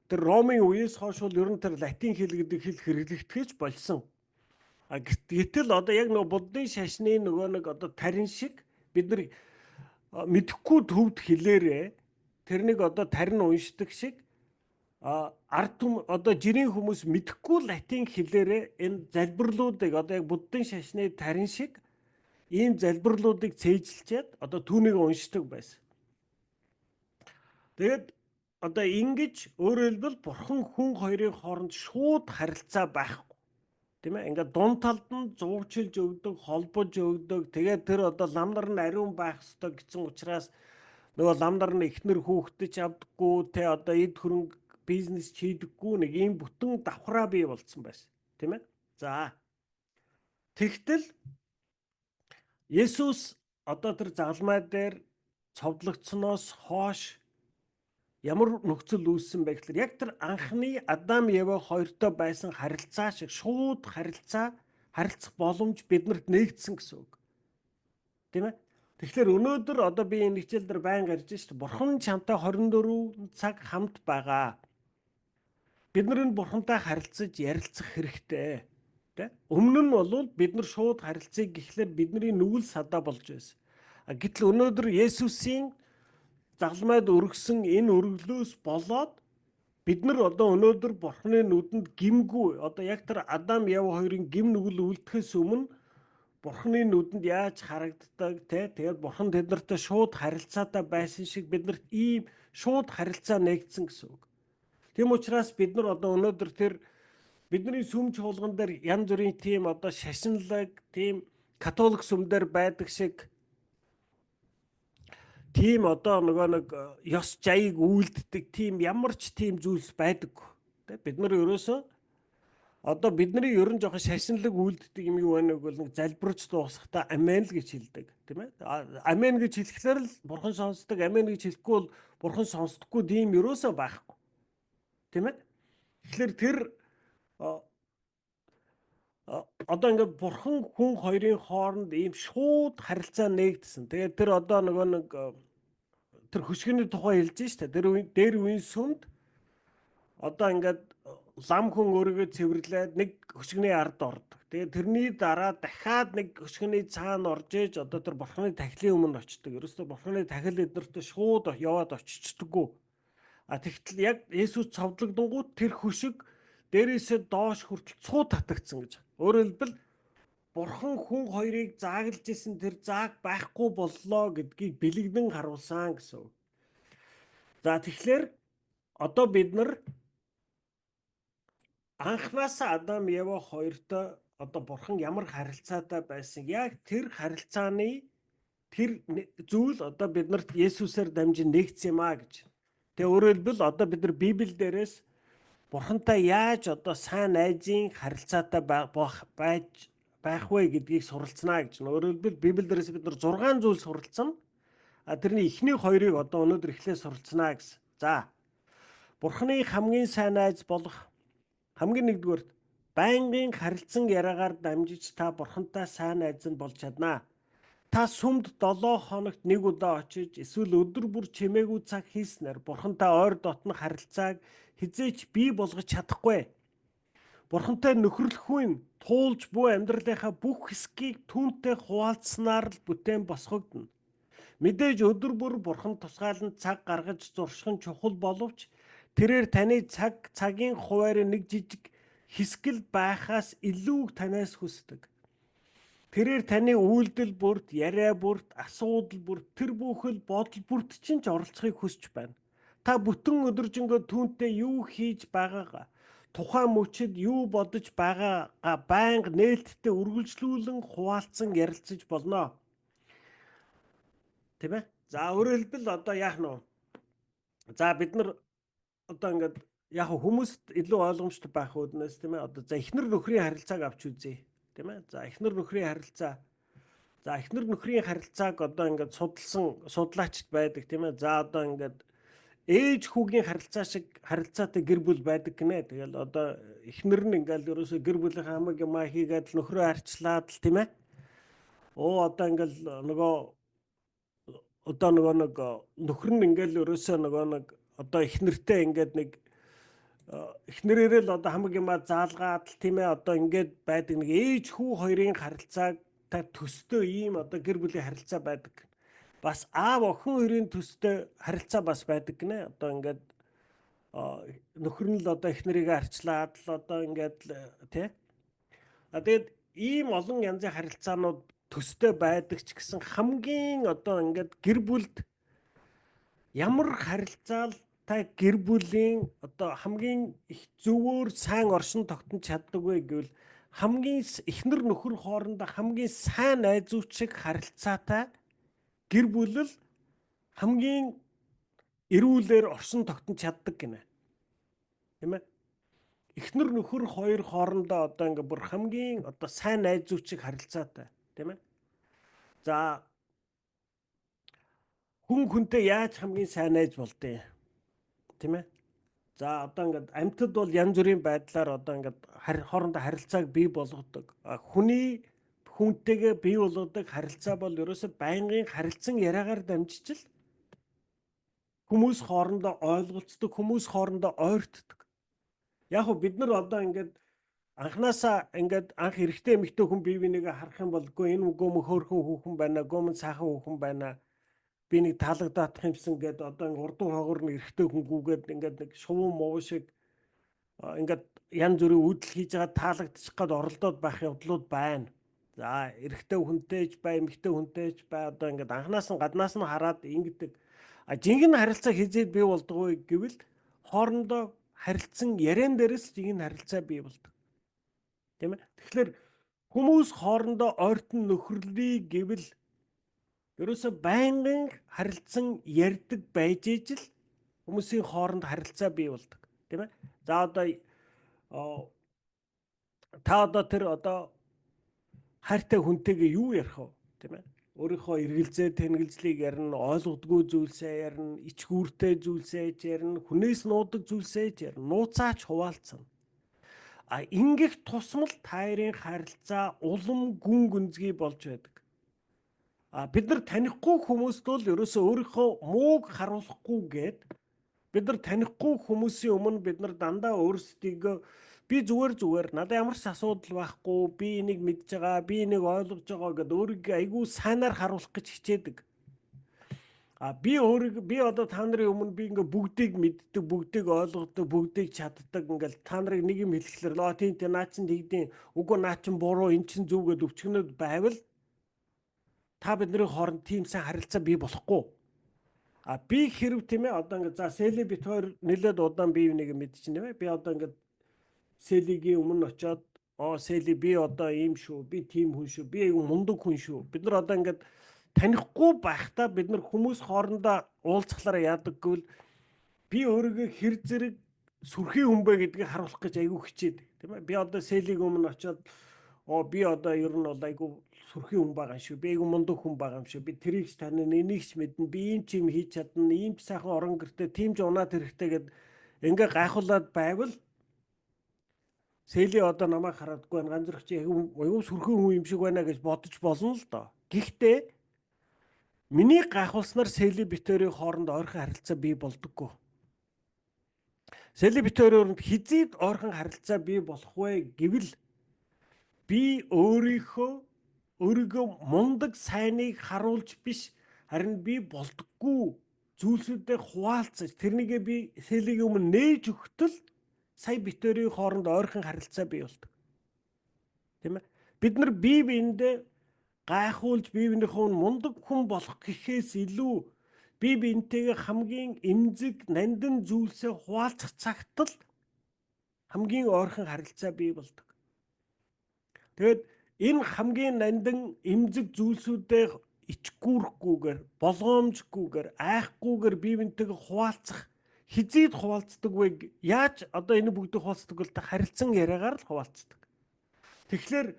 тэр Ромын үеэс хойш бол ер нь тэр латин хэл гэдэг хэл хэрэглэгдэхэж болсон. Гэтэл одоо яг нөгөө буддын шашны нөгөө нэг одоо тарин шиг бид нар мэдэхгүй төвд хэлээрээ тэрнийг одоо тарин уншдаг шиг ард түмэн одоо жирийн хүмүүс мэдэхгүй латин хэлээрээ энэ залбирлуудыг одоо яг буддын шашны тарин шиг ийм залбирлуудыг цээжилчээд одоо түүнийг уншдаг байсан. Тэгээд одоо ингэж өөрөөр хэлбэл бурхан хүн хоёрын хооронд шууд харилцаа байхгүй. Тийм ээ. Ингээд дунд талд нь зуучилж өгдөг, холбож өгдөг. Тэгээд тэр одоо ламнар нь ариун байх ёстой гэсэн учраас нөгөө ламнар нь эхнэр хүүхдэж авдаггүй, тэ одоо эд хөрөнгө бизнес хийдэггүй нэг ийм бүтэн давхраа бий болцсон байсан. Тийм ээ. За. Тэгтэл Есүс одоо тэр загалмай дээр цовдлогдсоноос хойш ямар нөхцөл үүссэн бэ гэхээр яг тэр анхны Адам Ева хоёртой байсан харилцаа шиг шууд харилцах боломж биднэрт нээгдсэн гэсэн үг. Тийм ээ. Тэгэхээр өнөөдөр одоо би энэ хичээл дээр байн гарч байна шүү дээ. Бурхан чамтай 24 цаг хамт байгаа. Бид нар энэ бурхантай харилцаж ярилцах хэрэгтэй. Тэ? Өмнө нь бол бид нар шууд харилцъя гэхлээр бидний нүгэл садаа болж байсан. Гэтэл өнөөдөр Есүсийн загалмайд өргөсөн энэ өргөлөөс болоод бид нар одоо өнөөдөр бурханы нүдэнд гимгүй одоо яг тэр Адам Ява хоёрын гим нүгэл үлдэхээс өмнө бурханы нүдэнд яаж харагддаг те тэгээд бурхан тэднэртэй шууд харилцаатай байсан шиг биднэрт ийм шууд харилцаа нээгдсэн гэсэн үг. Тийм учраас бид нар одоо өнөөдөр тэр бидний сүм чуулган дээр янз бүрийн тийм одоо шашинлаг тийм католик сүмдэр байдаг шиг тийм одоо нөгөө нэг ёс жаяг үйлддэг тийм ямар ч тийм зүйлс байдаггүй. Тэ бид нар ерөөсөө одоо бидний ерөн жоохон шашинлаг үйлддэг юм юу байна вэ нэг залбирч дуусахдаа амен л гэж хэлдэг тийм ээ. Амен гэж хэлэхлээр л бурхан сонсдог, амен гэж хэлэхгүй бол бурхан сонсдоггүй тийм ерөөсөө байхгүй. Тийм ээ. Тэгэхээр тэр одоо ингээд бурхан хүн хоёрын хооронд ийм шууд харилцаа нээгдсэн. Тэгээд тэр одоо нөгөө нэг тэр хөшгөний тухай хэлж штэ. Тэр дээр үеийн сүмд одоо ингээд лам хүн өөрийгөө цэвэрлээд нэг хөшгөний ард ордог. Тэгээд тэрний дараа дахиад нэг хөшгөний цаана орж ээж одоо тэр бурханы тахилын өмнө очдог. Ерөөсөө бурханы тахил эднэртээ шууд яваад очичдаггүй. Тэгтэл яг Есүс цовдлогдонгууд тэр хөшиг дээрээсээ доош хүртэл цуу татагдсан гэж. Өөрөөр хэлбэл бурхан хүн хоёрыг зааглаж исэн тэр зааг байхгүй боллоо гэдгийг бэлэгдэн харуулсан гэсэн. За тэгэхээр одоо бид нар анхнаасаа Адам Ева хоёртой одоо бурхан ямар харилцаатай байсан яг тэр харилцааны тэр зүйл одоо биднэрт Есүсээр дамжин нэгдсэн юм а гэж. Тэгээ өөрөөр хэлбэл одоо бид нар Библи дээрээс бурхантай яаж одоо сайн найзын харилцаатай байх вэ гэдгийг суралцнаа гэж. Өөрөөр хэлбэл Библи дээрээс бид нар 6 зүйл суралцсан. Тэрний эхний хоёрыг одоо өнөөдөр эхлээд суралцнаа гэсэн. За. Бурханы хамгийн сайн найз болох хамгийн нэгдүгээрт байнгын харилцан яриагаар дамжиж та бурхантай сайн найз нь болж чаднаа. та сүмд 7 хоногт нэг удаа очиж эсвэл өдөр бүр чимээгүй цаг хийснээр Бурхантай ойр дотны харилцааг хизээч бий болгож чадахгүй. Бурхантай нөхөрлөхгүй туулж буй амьдралынхаа бүх хэсгийг түүнтэй хуваалцсанаар л бүтээн босгогдно. Мэдээж өдөр бүр Бурхан тусгаалan цаг гаргаж зурших нь чухал боловч тэрээр таны цагийн хуваарь нэг жижиг хэсгэл байхаас илүүг танаас хүсдэг. Тэрээр таны үйлдэл бүрт, яриа бүрт, асуудал бүрт, тэр бүхэл бодол бүрт чинь ч оролцохыг хүсэж байна. Та бүтэн өдөржингөө түүнтэй юу хийж байгаагаа, тухайн мөчид юу бодож байгаагаа байнга нээлттэй үргэлжлүүлэн хуваалцсан ярилцаж болно. Тийм ээ? За өөрөөр хэлбэл одоо яах нь вэ? За бид нар одоо ингээд яг хүмүүст илүү ойлгомжтой байх үүднээс тийм ээ? Одоо за эхнэр нөхрийн харилцааг авч үзье. Тийм ээ? За эхнэр нөхрийн харилцаа. За эхнэр нөхрийн харилцааг одоо ингээд судлаачд байдаг тийм ээ. За одоо ингээд ээж хүүгийн харилцаа шиг харилцаатай гэр бүл байдаг гинэ. Тэгэл одоо эхнэр нь ингээд ерөөсөө гэр бүлийн хамаг юм хийгээд нөхрөө арчлаад л тийм ээ. Одоо ингээд нөгөө нэг нөхөр нь ингээд ерөөсөө нэг одоо эхнэртэй ингээд нэг эхнэрээрээ л одоо хамаг юм заалгаад л тийм ээ. Одоо ингээд байдаг нэг ээж хүү хоёрын харилцааг та төстэй ийм одоо гэр бүлийн харилцаа байдаг. Бас аав охин хоёрын төстэй харилцаа бас байдаг гинэ. Одоо ингээд нөхөр нь л одоо эхнэрийг арчлаад л одоо ингээд тий. Тэгээд ийм олон янзын харилцаанууд төстэй байдаг ч гэсэн хамгийн одоо ингээд гэр бүлд ямар харилцаа л та гэр бүлийн одоо хамгийн их зөвөр сайн оршин тогтнож чаддаг вэ гэвэл хамгийн эхнэр нөхөр хоорондоо хамгийн сайн найзууд шиг харилцаатай гэр бүл л хамгийн эрүүлэр оршин тогтнож чаддаг гинэ. Тийм ээ? Эхнэр нөхөр хоёр хоорондоо одоо ингээ бүр хамгийн одоо сайн найзууд шиг харилцаатай, тийм ээ? За хүнтэй яаж хамгийн сайн найз болдгийг, тийм ээ? За одоо ингээд амьтад бол янз бүрийн байдлаар одоо ингээд хоорондоо харилцааг бий болгодог. Хүнтэйгээ бий болгодог харилцаа бол ерөөсөд байнгын харилцан яриагаар дамжиж л хүмүүс хоорондоо ойлголцдог, хүмүүс хоорондоо ойртдог. Яг уу бид нар одоо ингээд анханасаа ингээд анх эрэгтэй эмэгтэй хүн бие бинийгээ харах юм бол энэ гүм хөөрхөн хүүхэн байна, гүм цаахан хүүхэн байна. Би нэг таалагдах юмсан гээд одоо урдуур хогор нэг эрэгтэй хүн гүгээд ингээд нэг шувуу муу шиг ингээд янз бүрийн үйлдэл хийж байгаа таалагдчих гээд оролдоод байх явдлууд байна. За эрэгтэй хүнтэйч бай, эмэгтэй хүнтэйч бай одоо ингээд анханаас нь гаднаас нь хараад ингэдэг. Жинхэнэ харилцаа хизээд бий болдог вэ гэвэл хоорондоо харилцсан яриан дээрээс жинхэнэ харилцаа бий болдог. Тийм ээ. Тэгэхээр хүмүүс хоорондоо ойртон нөхөрлөе гэвэл ерөөсө байнгын харилцан ярьдаг байж ижил хүмүүсийн хооронд харилцаа бий болдог. Тийм ээ. За одоо та одоо тэр одоо хайртай хүнтэйгээ юу ярих вэ? Тийм ээ. Өөрийнхөө эргэлзээ тэнгэглэлийг ярина, ойлгодгүй зүйлсээ ярина, ичгүүртэй зүйлсээ ярина, хүнээс нуудаг зүйлсээ ярина, нууцаач хуваалцсан. Ингэх тусмал таарын харилцаа улам гүн гүнзгий болж байдаг. Бид нар танихгүй хүмүүст бол ерөөсөө өөрийнхөө мууг харуулахгүй гээд бид нар танихгүй хүмүүсийн өмнө бид нар дандаа өөрсдийгөө би зүгээр надад ямар ч асуудал байхгүй, би энийг мэдж байгаа, би энийг ойлгож байгаа гэдээ өөрийгөө айгүй сайнаар харуулах гэж хичээдэг. Би одоо та нарын өмнө би ингээ бүгдийг мэддэг, бүгдийг ойлгодог, бүгдийг чаддаг ингээл та нарыг нэг юм хэлэхлээр тийм наа чин тэгдэм, үгүй наа чин буруу, эн чин зөв гэдээ өвчгнөд байвал та бидний хооронд тийм сайн харилцаа бий болохгүй. Би хэрв тийм ээ одоо ингээ за Сэли бит хоёр нэлээд удаан бие бинийг мэдчихнэ. Би одоо ингээ Селигийн өмнө очиод Сели би одоо ийм шүү, би тийм хүн шүү, би айгүй мундаг хүн шүү. Бид нар одоо ингээ танихгүй байхдаа бид нар хүмүүс хоорондоо уулзахлаараа яадаг гэвэл би өөрийгөө хэр зэрэг сүрхий хүн бэ гэдгийг харуулах гэж айгүй хичээдэг. Тийм ээ. Би одоо Селигийн өмнө очиод би одоо ер нь бол айгүй сүрхий хүн байгаа шүү. Би айгүй мундаг хүн байгаа юм шүү. Би тэрийг ч тань энийг ч мэднэ. Би ийм ч юм хийж чадна. Ийм ч сайхан орон гэртэй, тийм ч унаад хэрэгтэй гэд ингээ гайхуулаад байвал Сели одоо намайг хараадгүй ганцрах чи айгүй сүрхий хүн юм шиг байна гэж бодож болно л доо. Гэхдээ миний гайхуулснаар селебитерийн хооронд ойрхон харилцаа бий болдоггүй. Селебитерийн хизээд ойрхон харилцаа бий болох вэ гэвэл би өөрийгөө мундаг сайныг харуулж биш, харин би болдоггүй зүйлсүүдээ хуваалцаж тэрнийгээ би селигийн өмнө нээж өгтөл сая битэрийн хооронд ойрхон харилцаа бий болдог. Тийм ээ. Бид нар бие биендээ гайхуулж бие биенийхөө мундаг хүн болох гэхээс илүү бие биентэйгээ хамгийн эмзэг нандин зүйлсээ хуваалцах цагт л хамгийн ойрхон харилцаа бий болдог. Тэгээд энэ хамгийн нандин эмзэг зүйлсүүдээ ичгүүрхгүйгээр, болгоомжгүйгээр, айхгүйгээр бие биентэйгээ хуваалцах хизээд хуваалцдаг вэ? Яаж одоо энэ бүгдийг хуваалцдаг бол харилцан яриагаар л хуваалцдаг. Тэгэхээр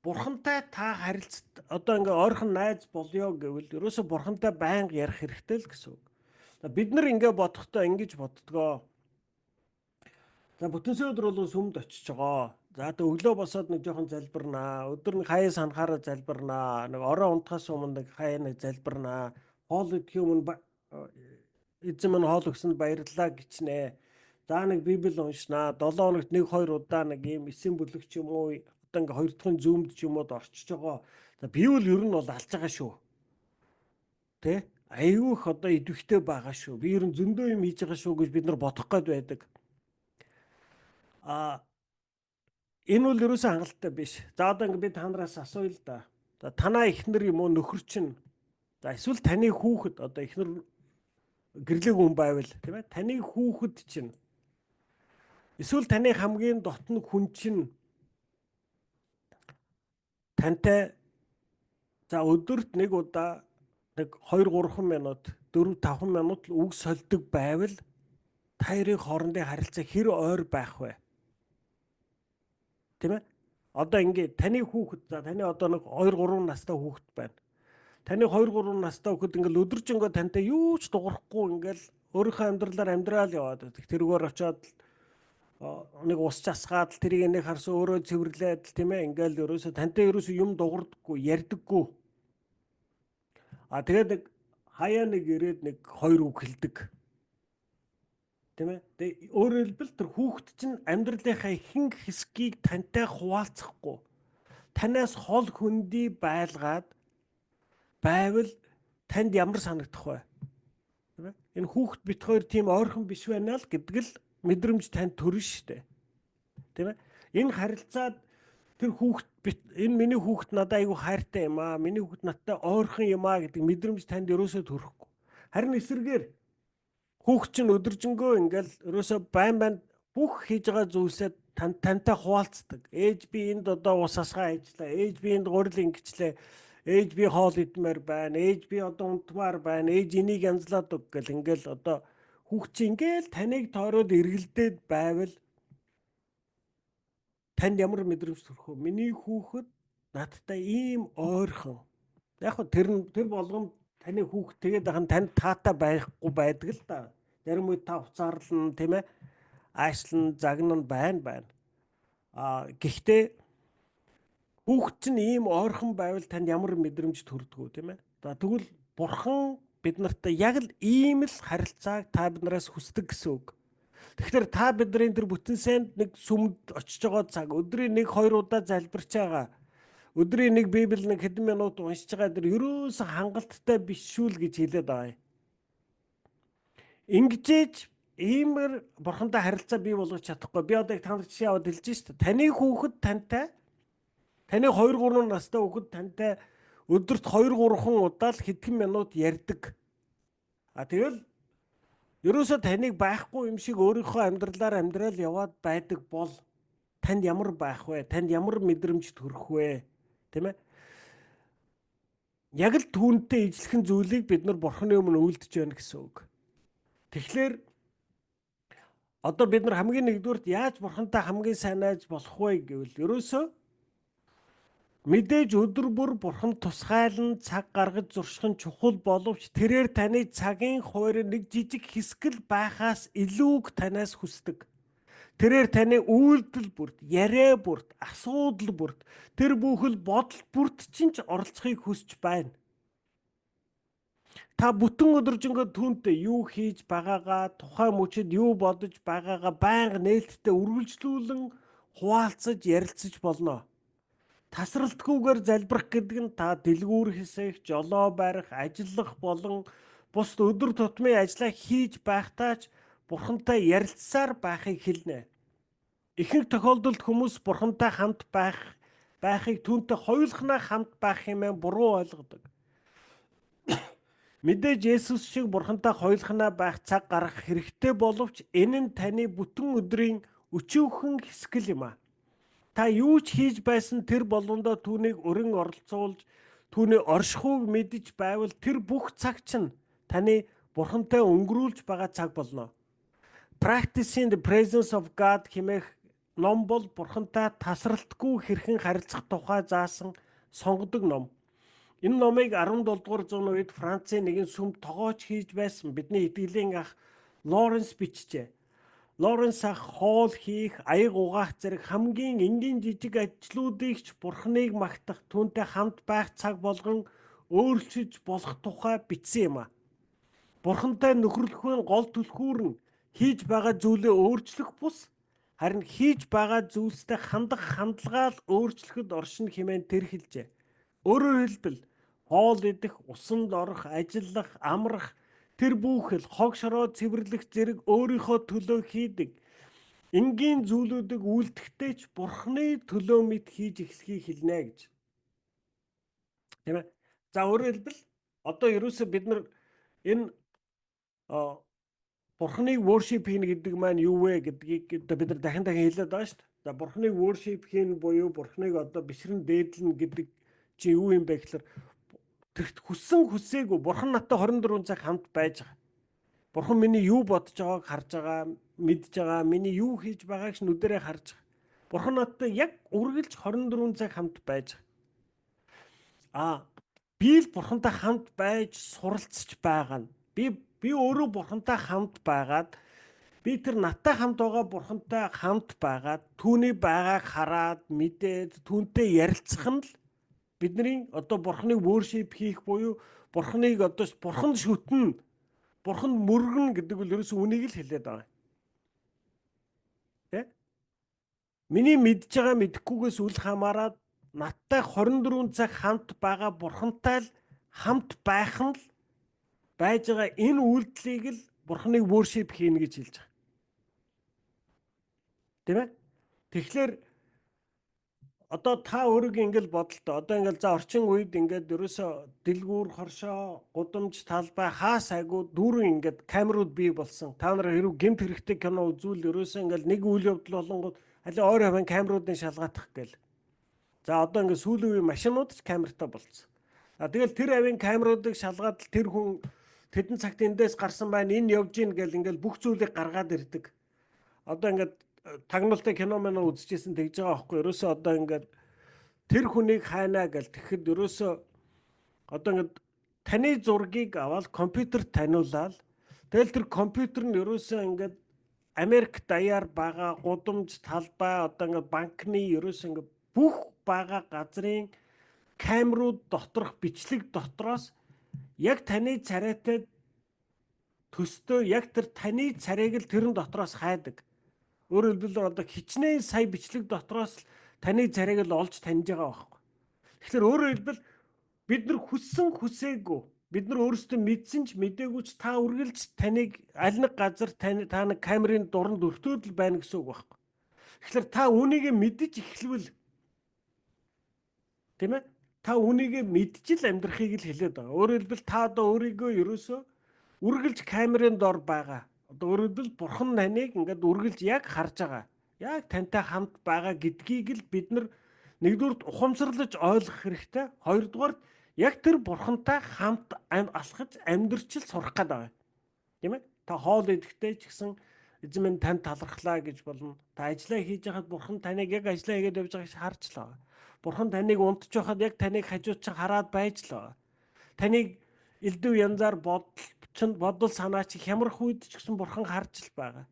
Бурхантай та харилцт одоо ингээ ойрхон найз болёо гэвэл ерөөсө Бурхантай байнга ярих хэрэгтэй л гэсэн үг. Бид нар ингээ бодохдоо ингэж боддгоо. За бүтэнсэ өдөр бол сүмд очиж байгаа. За тэ өглөө босоод нэг жоохон залбирнаа. Өдөр нэг хаяа санахаараа залбирнаа. Нэг ороо унтахаас өмнө нэг хаяа нэг залбирнаа. Хоол идэхийн өмнө эзэн минь хоол өгсөнд баярлалаа гिचнэ. За нэг Библи уншнаа. 7 хоногт 1-2 удаа нэг юм эсийн бүлэг ч юм уу ингээ хоёр дахь зүүмд ч юм уу орчиж байгаа. За би бол ер нь бол алж байгаа шүү. Тэ? Аюух одоо идэвхтэй байгаа шүү. Би ер нь зөндөө юм хийж байгаа шүү гэж бид нар бодох гээд байдаг. Энэ бол ерөөсөө хангалттай биш. За одоо ингээ би та нараас асууя л да. За танаа эхнэр юм уу нөхөр чинь. За эсвэл таны хүүхэд одоо эхнэр гэрлэг хүн байвал тийм ээ. Таны хүүхэд чинь. Эсвэл таны хамгийн дотны хүн чинь тантай за өдөрт нэг удаа нэг 2-3 минут 4-5 минут л үг сольдог байвал та хоёрын хоорондын харилцаа хэр ойр байх вэ? Тийм ээ? Одоо ингээ таны хүүхэд за таны одоо нэг 2-3 настай хүүхэд байна. Таны 2-3 настай хүүхэд ингээл өдөржингөө тантай юу ч дуурахгүй ингээл өөрийнхөө амьдралаар амьдрал яваад байдаг. Тэргээр очиод нэг ус часгаад тэрийг нэг харсан өөрөө цэвэрлээд тийм ээ ингээл ерөөсө тантай ерөөсө юм дуурдаггүй ярьдаггүй. Тэгээд нэг хаяа нэг ирээд нэг 2 үг хэлдэг. Тийм ээ. Тэгээ өөрөөр хэлбэл тэр хүүхэд чинь амьдралынхаа ихэнх хэсгийг тантай хуваалцахгүй. Танаас хол хөндий байлгаад байвал танд ямар санагдах вэ? Тийм ээ. Энэ хүүхэд бит хоёр тийм ойрхон биш байна л гэдэг л мэдрэмж танд төрнө шүү дээ. Тийм ээ. Энэ харилцаад тэр хүүхэд энэ миний хүүхэд надад айгүй хайртай юм аа. Миний хүүхэд надтай ойрхон юм аа гэдэг мэдрэмж танд ерөөсөө төрөхгүй. Харин эсрэгээр хүүхэд чинь өдөржингөө ингээл ерөөсөө байн бүх хийж байгаа зүйлсээ тантай хуваалцдаг. Ээж би энд одоо ус асгаа хийжлээ. Ээж би энд гурил ингэчлээ. Ээж би хоол идмээр байна. Ээж би одоо унтмаар байна. Ээж энийг янзлаад өг гэл ингээл одоо хүүхэд чинь ингээл таныг тойроод эргэлдээд байвал танд ямар мэдрэмж төрөх вэ? Миний хүүхэд надтай ийм ойрхон. Яг хөө тэр болгоом таны хүүхэд тэгээд ахын танд таатай байхгүй байдаг л да. Зарим үед та уцаарлан тийм ээ аашлан загнан байна. Гэхдээ хүүхэд чинь ийм ойрхон байвал танд ямар мэдрэмж төрдөг вэ тийм ээ? За тэгвэл Бурхан бид нартай яг л ийм л харилцааг та биднээс хүсдэг гэсэн үг. Тэгэхээр та бидний тэр бүтэн сайнд нэг сүмд очиж байгаа цаг өдрийн 1-2 удаа залбирч байгаа. Өдрийн нэг Библи нэг хэдэн минут уншиж байгаа тэр ерөөсөн хангалттай биш шүү л гэж хэлээд байгаа юм. Ингэжээж иймэр Бурхантай харилцаа бий болгож чадахгүй. Би одоо та нарт жишээ аваад хэлж шүү дээ. Таны хүүхэд тантай таны 2-3 настай хүүхэд тантай өдөрт 2-3 удаа л хэдхэн минут ярьдаг. Тэгэл ерөөсөө таныг байхгүй юм шиг өөрийнхөө амьдралаар амьдрал яваад байдаг бол танд ямар байх вэ? Танд ямар мэдрэмж төрөх вэ? Тийм ээ? Яг л түүнтэй ижлэхэн зүйлийг бид нар Бурханы өмнө үйлдэж байна гэсэн үг. Тэгэхээр одоо бид нар хамгийн нэгдүгürt яаж Бурхантай хамгийн сайн найз болох вэ гэвэл ерөөсөө мэдээж өдөр бүр Бурхан тусгайлан цаг гаргаж зурших нь чухал боловч тэрээр таны цагийн хуваарь нэг жижиг хэсгэл байхаас илүүг танаас хүсдэг. Тэрээр таны үйлдэл бүрт, яриа бүрт, асуудал бүрт, тэр бүхэл бодол бүрт чинь ч оролцохыг хүсэж байна. Та бүтэн өдржингөө түүнтэй юу хийж байгаагаа, тухайн мөчид юу бодож байгаагаа байнга нээлттэй үргэлжлүүлэн хуваалцаж ярилцаж болно. Тасралтгүйгээр залбирах гэдэг нь та дэлгүүр хийсэх, жолоо барих, ажиллах болон бусд өдөр тутмын ажлаа хийж байхдаа ч Бурхантай ярилцсаар байхыг хэлнэ. Ихэнх тохиолдолд хүмүүс Бурхантай хамт байхыг түүнтэй хоёулахнаа хамт байх хэмээн буруу ойлгодог. Мэдээж Есүс шиг Бурхантай хоёулахнаа байх цаг гаргах хэрэгтэй боловч энэ нь таны бүтэн өдрийн өчүүхэн хэсгэл юм а. Та юу ч хийж байсан тэр болгондоо түүнийг өрн оролцуулж, түүний оршихуйг мэдж байвал тэр бүх цаг чинь таны Бурхантай өнгөрүүлж байгаа цаг болно. Practicing the presence of God хэмээх ном бол Бурхантай тасралтгүй хэрхэн харилцах тухай заасан сонгодог ном. Энэ номыг 17 дугаар зууны үед Францын нэгэн сүмд тогооч хийж байсан бидний итгэлийн ах Лоренс бичжээ. Лоренс ах хоол хийх, аяг угаах зэрэг хамгийн энгийн жижиг ажлуудыг ч Бурханыг магтах, түүнтэй хамт байх цаг болгон өөрчилж болох тухай бичсэн юм а. Бурхантай нөхөрлөхийн гол түлхүүр нь хийж байгаа зүйлээ өөрчлөх бус, харин хийж байгаа зүйлстэй хандах хандлагаа л өөрчлөхөд оршин хэмээн тэр хэлжээ. Өөрөөр хэлбэл хоол идэх, усанд орох, ажиллах, амрах тэр бүхэл хог шороо цэвэрлэх зэрэг өөрийнхөө төлөө хийдэг. Энгийн зүйлүүдийг үйлдэхдээ ч Бурханы төлөө мэд хийж эхлэхийг хэлнэ гэж. Тийм ээ. За өөрөөр хэлбэл одоо ерөөсөө бид нар энэ Бурханыг worship хийнэ гэдэг маань юу вэ гэдгийг одоо бид нар дахин хэлээд байгаа шүү дээ. За Бурханыг worship хийнэ буюу Бурханыг одоо бишрэн дээдлэн гэдэг чи юу юм бэ гэхээр тэрт хүссэн хүсээгүй Бурхан надтай 24 цаг хамт байж байгаа. Бурхан миний юу бодож байгааг харж байгаа, мэдж байгаа, миний юу хийж байгааг ч нүдэрээ харж байгаа. Бурхан надтай яг үргэлж 24 цаг хамт байж байгаа. Би л Бурхантай хамт байж суралцж байгаа нь. Би өөрөө Бурхантай хамт байгаад би тэр надтай хамт байгаа Бурхантай хамт байгаад түүний байгааг хараад мэдээд түүнтэй ярилцах нь л бидний одоо Бурханыг worship хийх буюу Бурханыг одоо Бурханд шүтэн, Бурханд мөргөн гэдэг бол ерөөсөө үнийг л хэлээд байгаа. Тэ? Миний мэдж байгаа мэдэхгүйгээс үл хамааран надтай 24 цаг хамт байгаа Бурхантай л хамт байх нь л байж байгаа энэ үйлдэлийг л Бурханыг worship хийнэ гэж хэлж байгаа. Тийм ээ? Тэгэхээр одоо та өөрийгөө ингээл бодолтой. Одоо ингээл за орчин үед ингээд ерөөсө дэлгүүр хоршоо, гудамж талбай хаа сайгүй дүүрэн ингээд камерууд бий болсон. Та нар хэрэг гэмт хэрэгтэй кино үзүүл ерөөсө ингээл нэг үйл явдал болонгууд аль ойр хавийн камеруудын шалгаатах гээл. За одоо ингээд сүүлийн үеийн машинууд ч камертай болсон. Тэгэл тэр авийн камеруудыг шалгаад тэр хүн тэдэн цагт эндээс гарсан байна, энэ явж гин гэл ингээл бүх зүйлийг гаргаад ирдэг. Одоо ингээд тагнуултай кино мань үзчихсэн тэгж байгаа байхгүй. Ерөөсөө одоо ингээд тэр хүнийг хайнаа гэл тэгэхэд ерөөсөө одоо ингээд таны зургийг аваад компьютерт таниулаад тэгэл тэр компьютер нь ерөөсөө ингээд Америк даяар байгаа гудамж талбай одоо ингээд банкны ерөөсөө ингээд бүх байгаа газрын камерууд доторх бичлэг дотроос яг таны царайтай төстөө яг тэр таны царайг л тэрэн дотроос хайдаг. Өөрөөр хэлбэл одоо хичнээн сая бичлэг дотроос л таны царайг л олж таньж байгаа байхгүй. Тэгэхээр өөрөөр хэлбэл бид нар хүссэн хүсээгүй бид нар өөрсдөө мэдсэн ч мдээгүй ч та үргэлж таныг аль нэг газар та нэг камерын дуранд өртөөд л байна гэсэн үг байхгүй. Тэгэхээр та үүнийг мэдэж эхлэвэл тийм ээ та үүнийг мэдж л амьдрахыг л хэлээд байгаа. Өөрөөр хэлбэл та одоо өөрийгөө ерөөсөө үргэлж камерын дор байгаа. Одоо өөрөөр хэлбэл Бурхан таныг ингээд үргэлж яг харж байгаа. Яг тантай хамт байгаа гэдгийг л бид нар нэгдүгürt ухамсарлаж ойлгох хэрэгтэй. Хоёрдугаар яг тэр Бурхантай хамт алхаж амьдрчил сурах гэдэг. Тийм ээ? Та хоол идэхдээ ч гэсэн эзэн минь танд талархлаа гэж болно. Та ажиллаа хийж байхад Бурхан таныг яг ажиллаа хийгээд явж байгааг харж л байгаа. Бурхан таныг унтж байхад яг таныг хажууд чинь хараад байж л байгаа. Таныг элдв янзаар бодол санаа чи хямрах үед ч гэсэн Бурхан харж л байгаа.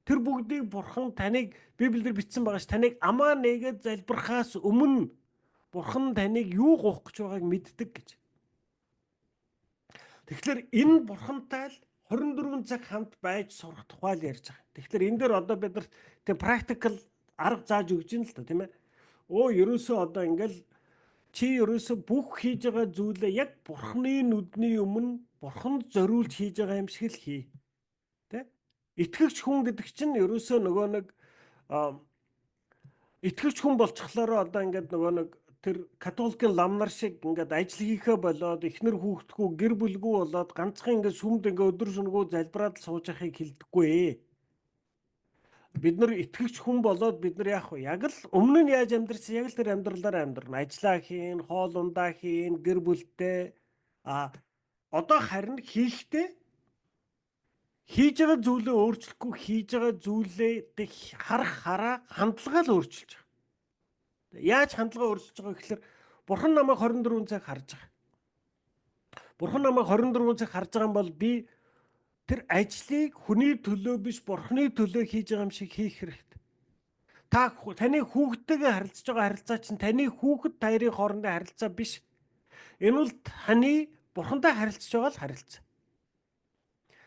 Тэр бүгдийг Бурхан таныг Библиэр бичсэн байгаа ш таныг амаа нээгээд залбирхаас өмнө Бурхан таныг юу гоох гэж байгааг мэддэг гэж. Тэгэхээр энэ бурхантай л 24 цаг хамт байж сурах тухай л ярьж байгаа. Тэгэхээр энэ дээр одоо бид нар тэг практикал арга зааж өгч ин л та тийм ээ. Ерөөсөө одоо ингээл чи ерөөсөө бүх хийж байгаа зүйлээ яг бурхны нүдний өмнө бурханд зориулж хийж байгаа юм шиг л хий. Тэ? Итгэгч хүн гэдэг чинь ерөөсөө нөгөө нэг итгэгч хүн болчихлоороо одоо ингээд нөгөө нэг тэр католикийн ламнар шиг ингээд ажил хийхэ болоод эхнэр хүүхдгүү гэр бүлгүй болоод ганцхан ингээд сүмд ингээд өдөр шөнөгөө залбираад сууж байхыг хэлдэггүй. Бид нар итгэгч хүн болоод бид нар яах вэ? Яг л өмнө нь яаж амьдрсан, яг л тэр амьдралаар амьдрна. Ажлаа хийн, хоол ундаа хийн, гэр бүлтэй. Одоо харин хийхдээ хийж байгаа зүйлээ өөрчлөхгүй хийж байгаа зүйлээ харах хараа хандлага л өөрчилж байгаа. Яаж хандлага өөрчилж байгаа гэхээр бурхан намайг 24 цаг харж байгаа. Бурхан намайг 24 цаг харж байгаа юм бол би тэр ажлыг хүний төлөө биш бурханы төлөө хийж байгаа юм шиг хийх хэрэгтэй. Таны хүүхдтэйгээ харилцаж байгаа харилцаа чинь таны хүүхэд таарийн хоорондын харилцаа биш. Энэ бол таны бурхантай харилцаж байгаа л харилцаа.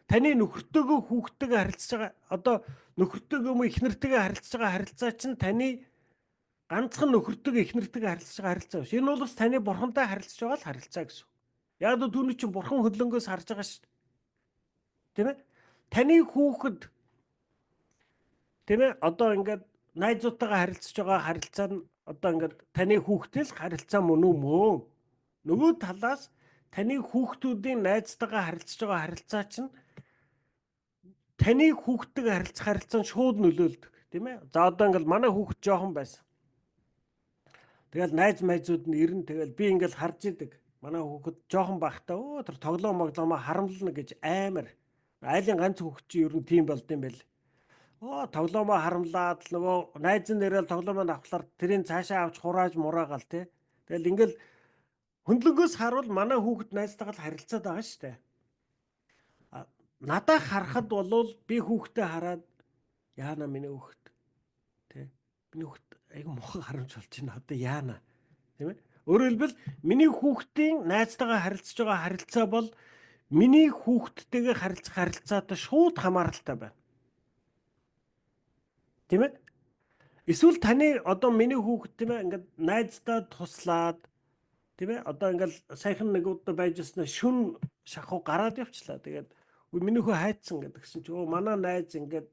Таны нөхөртөөгөө хүүхдтэйгээ харилцаж байгаа одоо нөхөртөөгөө мө эхнэртэйгээ харилцаж байгаа харилцаа чинь таны ганцхан нөхөртөөгөө эхнэртэйгээ харилцаж байгаа харилцаа биш. Энэ бол бас таны бурхантай харилцаж байгаа л харилцаа гэсэн. Яг л түүний чинь бурхан хөлөнгөөс харж байгаа шүү дээ. Тийм ээ? Таны хүүхэд тийм ээ одоо ингээд найзуудтайгаа харилцаж байгаа харилцаа нь одоо ингээд таны хүүхдтэй л харилцаа мөн үү мөө. Нөгөө талаас таны хүүхдүүдийн найзтайгаа харилцаж байгаа харилцаа чинь таны хүүхдтэйгээ харилцах харилцаа нь шууд нөлөөлдөг тийм ээ. За одоо ингээд манай хүүхд жоохон байсан. Тэгэл найзууд нь ирэн тэгэл би ингээд харж идэг. Манай хүүхэд жоохон бахтаа тэр тоглоом харамлна гэж амар. Айлын ганц хүүхд чи ер нь тийм болд юм байл. Тоглоомоо харамлаад л нөгөө найз нь нэрэл тоглоомоо авахлаар тэрийг цаашаа авч хурааж мураагаал тий. Тэгэл ингээл хөндлөнгөөс харуул манай хүүхэд найзтайгаа л харилцаад байгаа шүү дээ. Надаа харахад болвол би хүүхдээ хараад яана миний хүүхэд тий. Миний хүүхэд айгу мохоо харамж болж байна. Одоо яана тийм ээ. Өөрөөр хэлбэл миний хүүхдийн найзтайгаа харилцаж байгаа харилцаа бол миний хүүхдтэйгээ харилцах харилцаатай шууд хамааралтай байна. Тийм ээ. Эсвэл таны одоо миний хүүхэд тийм ээ ингээд найздаа туслаад тийм ээ одоо ингээд саяхан нэг удаа байжсэн шүн шахуу гараад явчлаа. Тэгээд миний хүү хайцсан гэдгсэн чи манай найз ингээд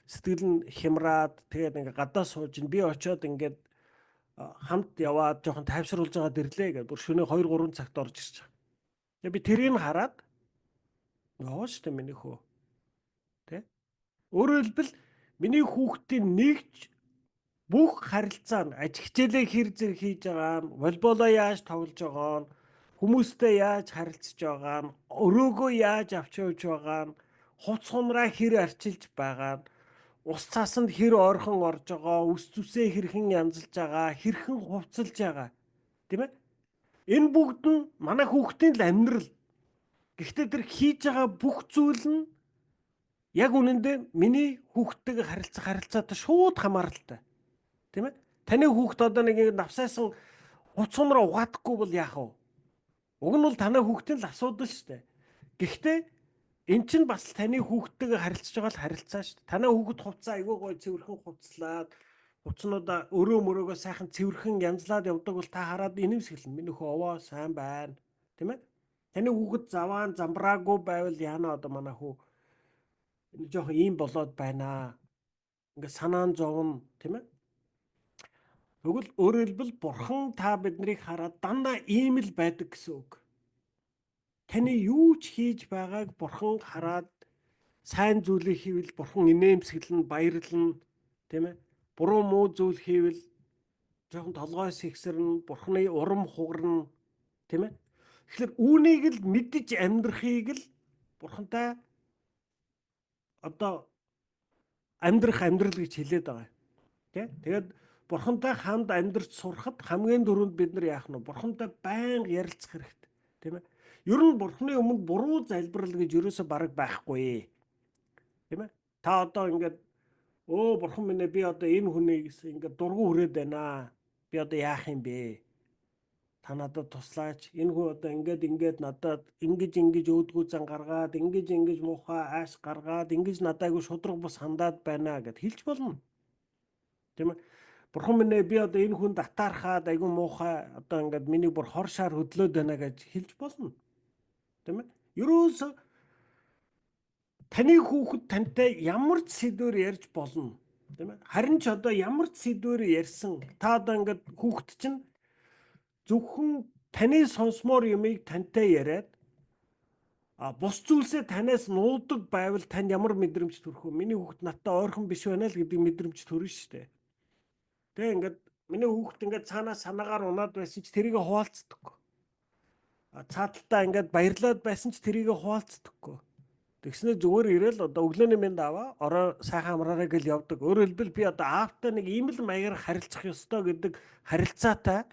сэтгэл нь хямраад тэгээд ингээд гадаа сууж би очиод ингээд хамт яваад жоохон тайвшруулж байгаа дэрлээ гэдэг. Бүр шөнө 2-3 цагт орж ирж байгаа. Тэгээд би тэрийг хараад штэ миний хүү. Тэ? Өөрөөр хэлбэл миний хүүхдийн нэгж бүх харилцаа нь аж хичээлээ хэр зэрэг хийж байгаа нь, волейболоо яаж тоглож байгаа нь, хүмүүстэй яаж харилцаж байгаа нь, өрөөгөө яаж авч явж байгаа нь, хувц хунраа хэр арчилж байгаа нь, ус цасанд хэр ойрхон орж байгаа, үс зүсээ хэрхэн янзалж байгаа, хэрхэн хувцалж байгаа. Тийм ээ? Энэ бүгд нь манай хүүхдийн л амьдрал. Гэхдээ тэр хийж байгаа бүх зүйл нь яг үнэндээ миний хүүхдтэйгээ харилцах харилцаатай шууд хамааралтай. Тийм ээ? Таны хүүхд одоо нэг навсаасан хуцсан руу угаадахгүй бол яах вэ? Уг нь бол танай хүүхдийн л асуудал шүү дээ. Гэхдээ эн чинь бас таны хүүхдтэйгээ харилцаж байгаа л харилцаа шүү дээ. Танай хүүхд хувцас айгүй гоё цэвэрхэн хувцлаад хуцнуудаа өрөө мөрөөгөө сайхан цэвэрхэн янзлаад явдаг бол та хараад инэмсэглэн миний хөө овоо сайн байна. Тийм ээ? Таны хүүхд заваан замбраагүй байвал яана одоо манай хүү энэ жоохон ийм болоод байна. Ингээ санаан зовно тийм ээ? Тэгвэл өөрөөр хэлбэл бурхан та биднийг хараад дандаа ийм л байдаг гэсэн үг. Таны юу ч хийж байгааг бурхан хараад сайн зүйлийг хийвэл бурхан инээмсэглэн баярлна тийм ээ. Буруу муу зүйл хийвэл жоохон толгой сэгсэрнэ, бурханы урам хугарна тийм ээ. Тэгэхээр үүнийг л мэдж амьдрахыг л бурхантай одоо амьдрах амьдрал гэж хэлээд байгаа. Тэ? Тэгээд бурхантай хамт амьдарч сурахад хамгийн түрүүнд бид нар яах нь вэ? Бурхантай байнга ярилцах хэрэгтэй. Тийм ээ? Ер нь бурханы өмнө буруу залбирал гэж ерөөсөө бараг байхгүй. Тийм ээ? Та одоо ингээд бурхан минь би одоо энэ хүнийг ингээд дургу хүрээд байна. Би одоо яах юм бэ? та надад туслаач. Энэ хүн одоо ингээд надад ингэж өөдгүү зан гаргаад, ингэж муухай ааш гаргаад, ингэж надад айгу шудраг бус хандаад байна гэд хэлж болно. Тийм ээ. Бурхан минь би одоо энэ хүнд атаархаад айгу муухай одоо ингээд миний бүр хор шаар хөдлөөд байна гэж хэлж болно. Тийм ээ. Ерөөсө таны хүүхэд тантай ямар ч сэдвээр ярьж болно. Тийм ээ. Харин ч одоо ямар ч сэдвээр ярьсан та одоо ингээд хүүхэд чинь зөвхөн таны сонсмоор юмыг тантай яриад бус зүйлсээ танаас нуудаг байвал танд ямар мэдрэмж төрөх вэ? Миний хүүхэд надтай ойрхон биш байна л гэдэг мэдрэмж төрнө шүү дээ. Тэгээ ингээд миний хүүхэд ингээд цаанаа санаагаар унаад байсан ч тэрийг хуваалцдаггүй. Цааталтаа ингээд баярлаад байсан ч тэрийг хуваалцдаггүй. Тэгснээр зүгээр ирээл одоо өглөөний мэнд аваа орой сайхан амраарай гэж явдаг. Өөрөөр хэлбэл би одоо аавтай нэг ийм л маягаар харилцах ёстой гэдэг харилцаатай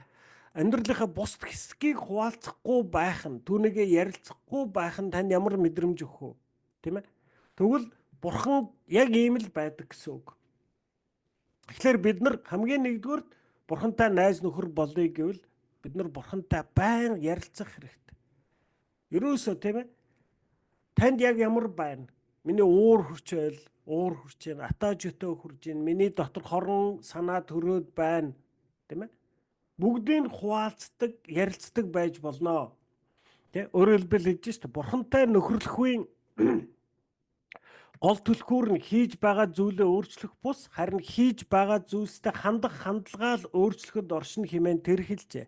амьдралынхаа бус хэсгийг хуваалцахгүй байх нь, түүнийгээ ярилцахгүй байх нь танд ямар мэдрэмж өгөх вэ? Тийм ээ. Тэгвэл бурхан яг ийм л байдаг гэсэн үг. Тэгэхээр бид нар хамгийн нэгдүгээр бурхантай найз нөхөр болъё гэвэл бид нар бурхантай байн ярилцах хэрэгтэй. Ерөөсөө тийм ээ. Танд яг ямар байна? Миний уур хурч байл, уур хурч байна, атаажөтөө хурж байна, миний дотор хорон санаа төрөөд байна, тийм ээ? Бүгдийг хуваалцдаг, ярилцдаг байж болно. Тэ өөрөөр хэлбэл хэлж шүү дээ. Бурхантай нөхөрлөхийн гол түлхүүр нь хийж байгаа зүйлээ өөрчлөх бус харин хийж байгаа зүйлстэй хандах хандлагаа л өөрчлөхөд оршин хэмээн тэр хэлжээ.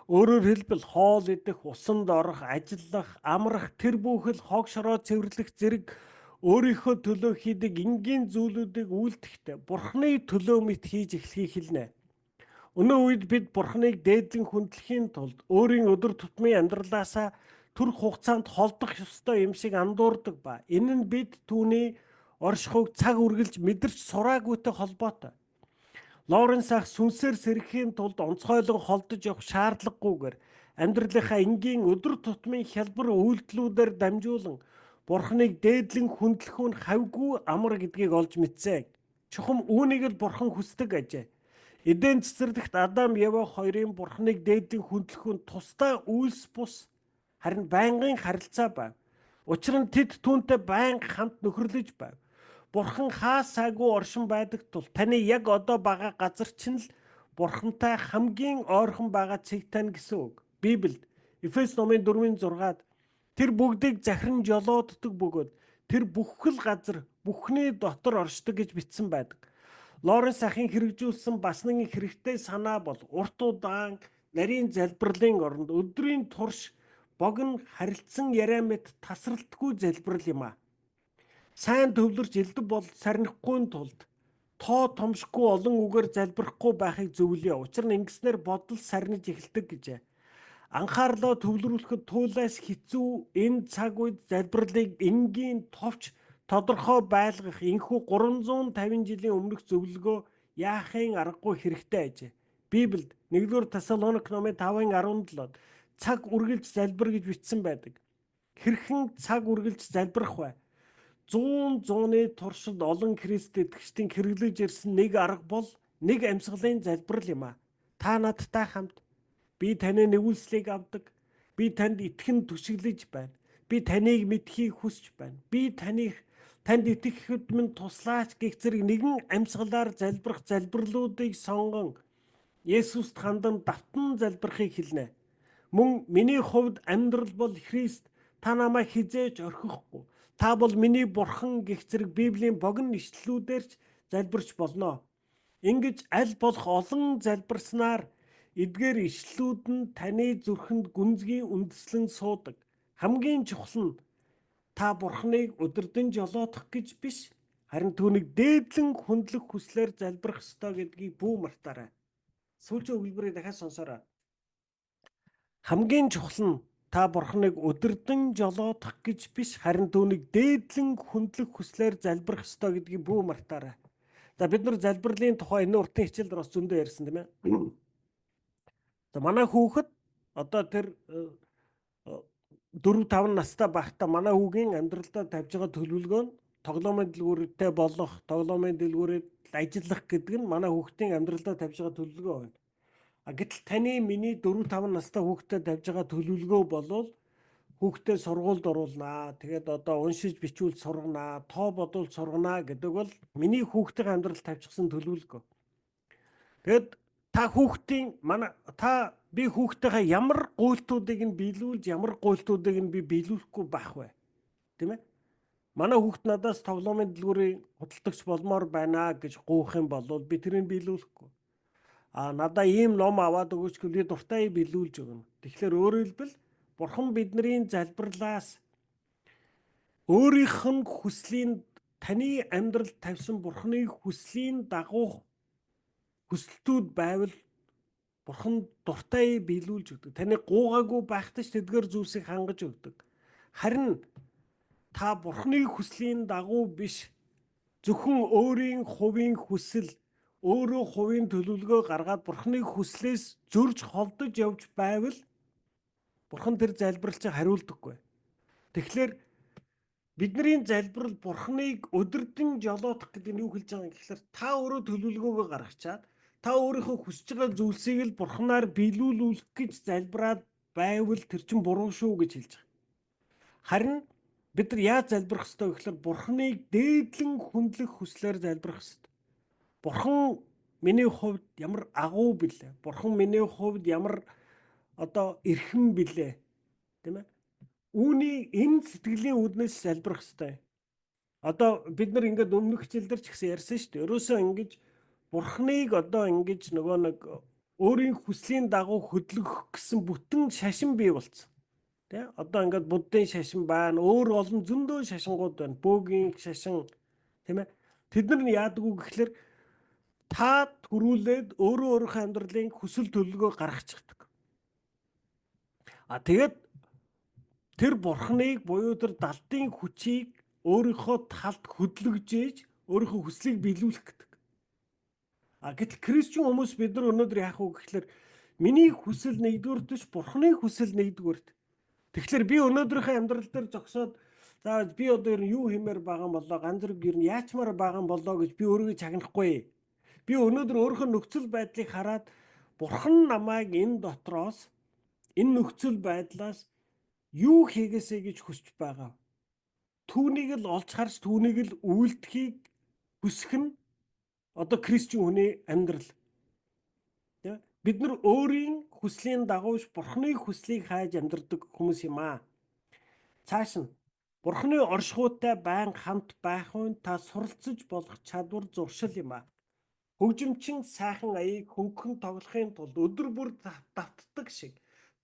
Өөрөөр хэлбэл хоол идэх, усанд орох, ажиллах, амрах, тэр бүхэл хог шороо цэвэрлэх зэрэг өөрийнхөө төлөө хийдэг энгийн зүйлүүдийг үйлдэхдээ Бурханы төлөө мэт хийж эхлэхийг хэлнэ. Өнөө үед бид Бурханыг дээдлэн хүндлэхийн тулд өөрийн өдөр тутмын амьдралаасаа түр хугацаанд холдох ёстой юм шиг андуурдаг ба энэ нь бид түүний оршихуйг цаг үргэлж мэдэрч сураагүйтэй холбоотой. Лоренс ах сүнсээр сэргэхийн тулд онцгойлон холдож явах шаардлагагүйгээр амьдралынхаа энгийн өдөр тутмын хялбар үйлдэлүүдээр дамжуулан Бурханыг дээдлэн хүндлэх нь хавьгүй амар гэдгийг олж мэдсэн. Чухам үүнийг л Бурхан хүсдэг ажээ. Эден цэцэрлэгт Адам Ева хоёрын Бурханыг дээдлэн хүндлэх нь тусдаа үйлс бус харин байнгын харилцаа байв. Учир нь тэд түүнтэй байнга хамт нөхөрлөж байв. Бурхан хаасаагүй оршин байдаг тул таны яг одоо байгаа газар чинь л Бурхантай хамгийн ойрхон байгаа цэг тань гэсэн үг. Библиэд Эфес номын 4:6-ад тэр бүгдийг захиран жолооддаг бөгөөд тэр бүхэл газар бүхний дотор оршдог гэж бичсэн байдаг. Лоренс ахын хэрэгжүүлсэн бас нэгэн хэрэгтэй санаа бол урт удаан нарийн залбирлын оронд өдрийн турш богино харилцсан яриа мэт тасралтгүй залбирал юм а. Сайн төвлөрч элдв бол сарнихгүй тулд тоо томшгүй олон үгээр залбирахгүй байхыг зөвлөе. Учир нь ингэснээр бодол сарниж эхэлдэг гэжээ. Анхаарлаа төвлөрүүлэхэд туйлаас хэцүү энэ цаг үед залбирлыг энгийн товч тодорхой байлгах энхүү 350 жилийн өмнөх зөвлөгөө яахын аргагүй хэрэгтэй ажээ. Библиэд 1-р Тесалоник номын 5:17-д цаг үргэлж залбир гэж бичсэн байдаг. Хэрхэн цаг үргэлж залбирах вэ? 100 туршид олон Христ итгэгчдийн хэрэглэж ирсэн нэг арга бол нэг амьсгалын залбирал юм а. Та надтай хамт. Би таны нэгүслийг авдаг. Би танд итгэн түшиглэж байна. Би таныг мэдхийг хүсэж байна. Би танд итгэхэд минь туслаач гэх зэрэг нэгэн амьсгалаар залбирах залбирлуудыг сонгон Есүст хандан давтан залбирахыг хэлнэ. Мөн миний хувьд амьдрал бол Христ. Та намайг хизээж орхихгүй. Та бол миний бурхан гэх зэрэг Библийн богино ишлэлүүдээрч залбирч болно. Ингэж аль болох олон залбирснаар эдгээр ишлэлүүд нь таны зүрхэнд гүнзгий үндэслэн суудаг. Хамгийн чухал нь та Бурханыг өдөрдөн жолоодох гэж биш, харин түүнийг дээдлэн хүндлэх хүслээр залбирах ёстой гэдгийг бүү мартаарай. Сүүлчийн өгүүлбэрийг дахиад сонсоорой. Хамгийн чухал нь та Бурханыг өдөрдөн жолоодох гэж биш, харин түүнийг дээдлэн хүндлэх хүслээр залбирах ёстой гэдгийг бүү мартаарай. За бид нар залбирлын тухай энэ уртын хичээлд бас зөндөө ярьсан тийм ээ. За манай хүүхэд одоо тэр 4-5 настай байхдаа манай хүүгийн амьдралдаа тавьж байгаа төлөвлөгөө нь тоглоомын дэлгүүртэй болох, тоглоомын дэлгүүрээр ажиллах гэдэг нь манай хүүхдийн амьдралдаа тавьж байгаа төлөвлөгөө байна. Гэтэл таны миний 4-5 настай хүүхдэд тавьж байгаа төлөвлөгөө болвол хүүхдээ сургуульд оруулнаа. Тэгээд одоо уншиж бичүүлж сурганаа, тоо бодуулж сурганаа гэдэг бол миний хүүхдийн амьдралд тавьчихсан төлөвлөгөө. Тэгээд би хүүхдийнхээ ямар гуйлтуудыг нь биелүүлж, ямар гуйлтуудыг нь би биелүүлэхгүй байх вэ? Тийм ээ? Манай хүүхд надаас тоглоомын дэлгүүрийн худалдагч болмоор байна гэж гуйх юм бол би тэрийг биелүүлэхгүй. Надаа ийм ном аваад өгөөч гэвэл би дуртай биелүүлж өгнө. Тэгэхээр өөрөөр хэлбэл Бурхан бидний залбирлаас өөрийнх нь хүслийн таны амьдралд тавьсан Бурханы хүслийн дагуух хүсэлтүүд байвал Бурхан дуртай биелүүлж өгдөг. Таны гуугаагүй байхдаа ч тэдгээр зүйлсийг хангаж өгдөг. Харин та Бурханы хүслийн дагуу биш зөвхөн өөрийн хувийн хүсэл, өөрөө хувийн төлөвлөгөө гаргаад Бурханы хүслээс зөрж холдож явж байвал Бурхан тэр залбиралчийг хариулдаггүй. Тэгэхээр бидний залбирал Бурханыг өдөрдөн жолоодох гэдэг нь юу хэлж байгаа юм гэхээр та өөрөө төлөвлөгөөгөө гаргачаад та өөрийнхөө хүсэж байгаа зүйлсийг л Бурханаар биелүүлүүлэх гэж залбираад байвал тэр чинь буруу шүү гэж хэлж байгаа. Харин бид нар яаж залбирах ёстой вэ гэхээр Бурханыг дээдлэн хүндлэх хүслээр залбирах ёстой. Бурхан миний хувьд ямар агуу билээ? Бурхан миний хувьд ямар эрхэм билээ? Тийм ээ? Үүнийг энэ сэтгэлийн үднээс залбирах ёстой. Бид нар ингээд өмнөх хичээлдэр ч гэсэн ярьсан шүү дээ. Ерөөсөө ингэж Бурханыг ингэж өөрийн хүслийн дагуу хөдлөх гэсэн бүтэн шашин бий болсон. Тэ? Ингээд буддын шашин байна, өөр олон зөндөө шашингууд байна. Бөөгийн шашин, тийм ээ? Тэд нар нь яадаг вэ гэхээр та төрүүлээд өөрийнхөө амьдралын хүсэл төлөвлөгөө гаргачихдаг. Тэгээд тэр Бурханыг буюу тэр далдын хүчийг өөрийнхөө талд хөдлөж өөрийнхөө хүслийг биелүүлэх гэдэг. Гэтэл Кристиан хүмүүс бид нар өнөөдөр яах вэ гэхээр миний хүсэл нэгдүгээрт биш Бурханы хүсэл нэгдүгээрт. Тэгэхээр би өнөөдрийнхөө амьдрал дээр зогсоод би ер нь юу хэмээр байгаа юм болоо, ганц зэрэг ер нь яачмаар байгаа юм болоо гэж би өөрийгөө чагнахгүй. Би өнөөдөр өөрийнхөө нөхцөл байдлыг хараад Бурхан намайг энэ дотроос энэ нөхцөл байдлаас юу хийгээсэй гэж хүсэж байгаа. Түүнийг л олж харж түүнийг л үйлдэхийг хүсэх нь Кристиан хүний амьдрал. Бид нар өөрийн хүслийн дагуу Бурханы хүслийг хайж амьдардаг хүмүүс юм аа. Цааш нь Бурханы оршихуйтай байн хамт байх нь та суралцж болох чадвар зуршил юм аа. Хөгжимчин сайхан аяыг хөнгөн тоглохын тулд өдөр бүр давтдаг шиг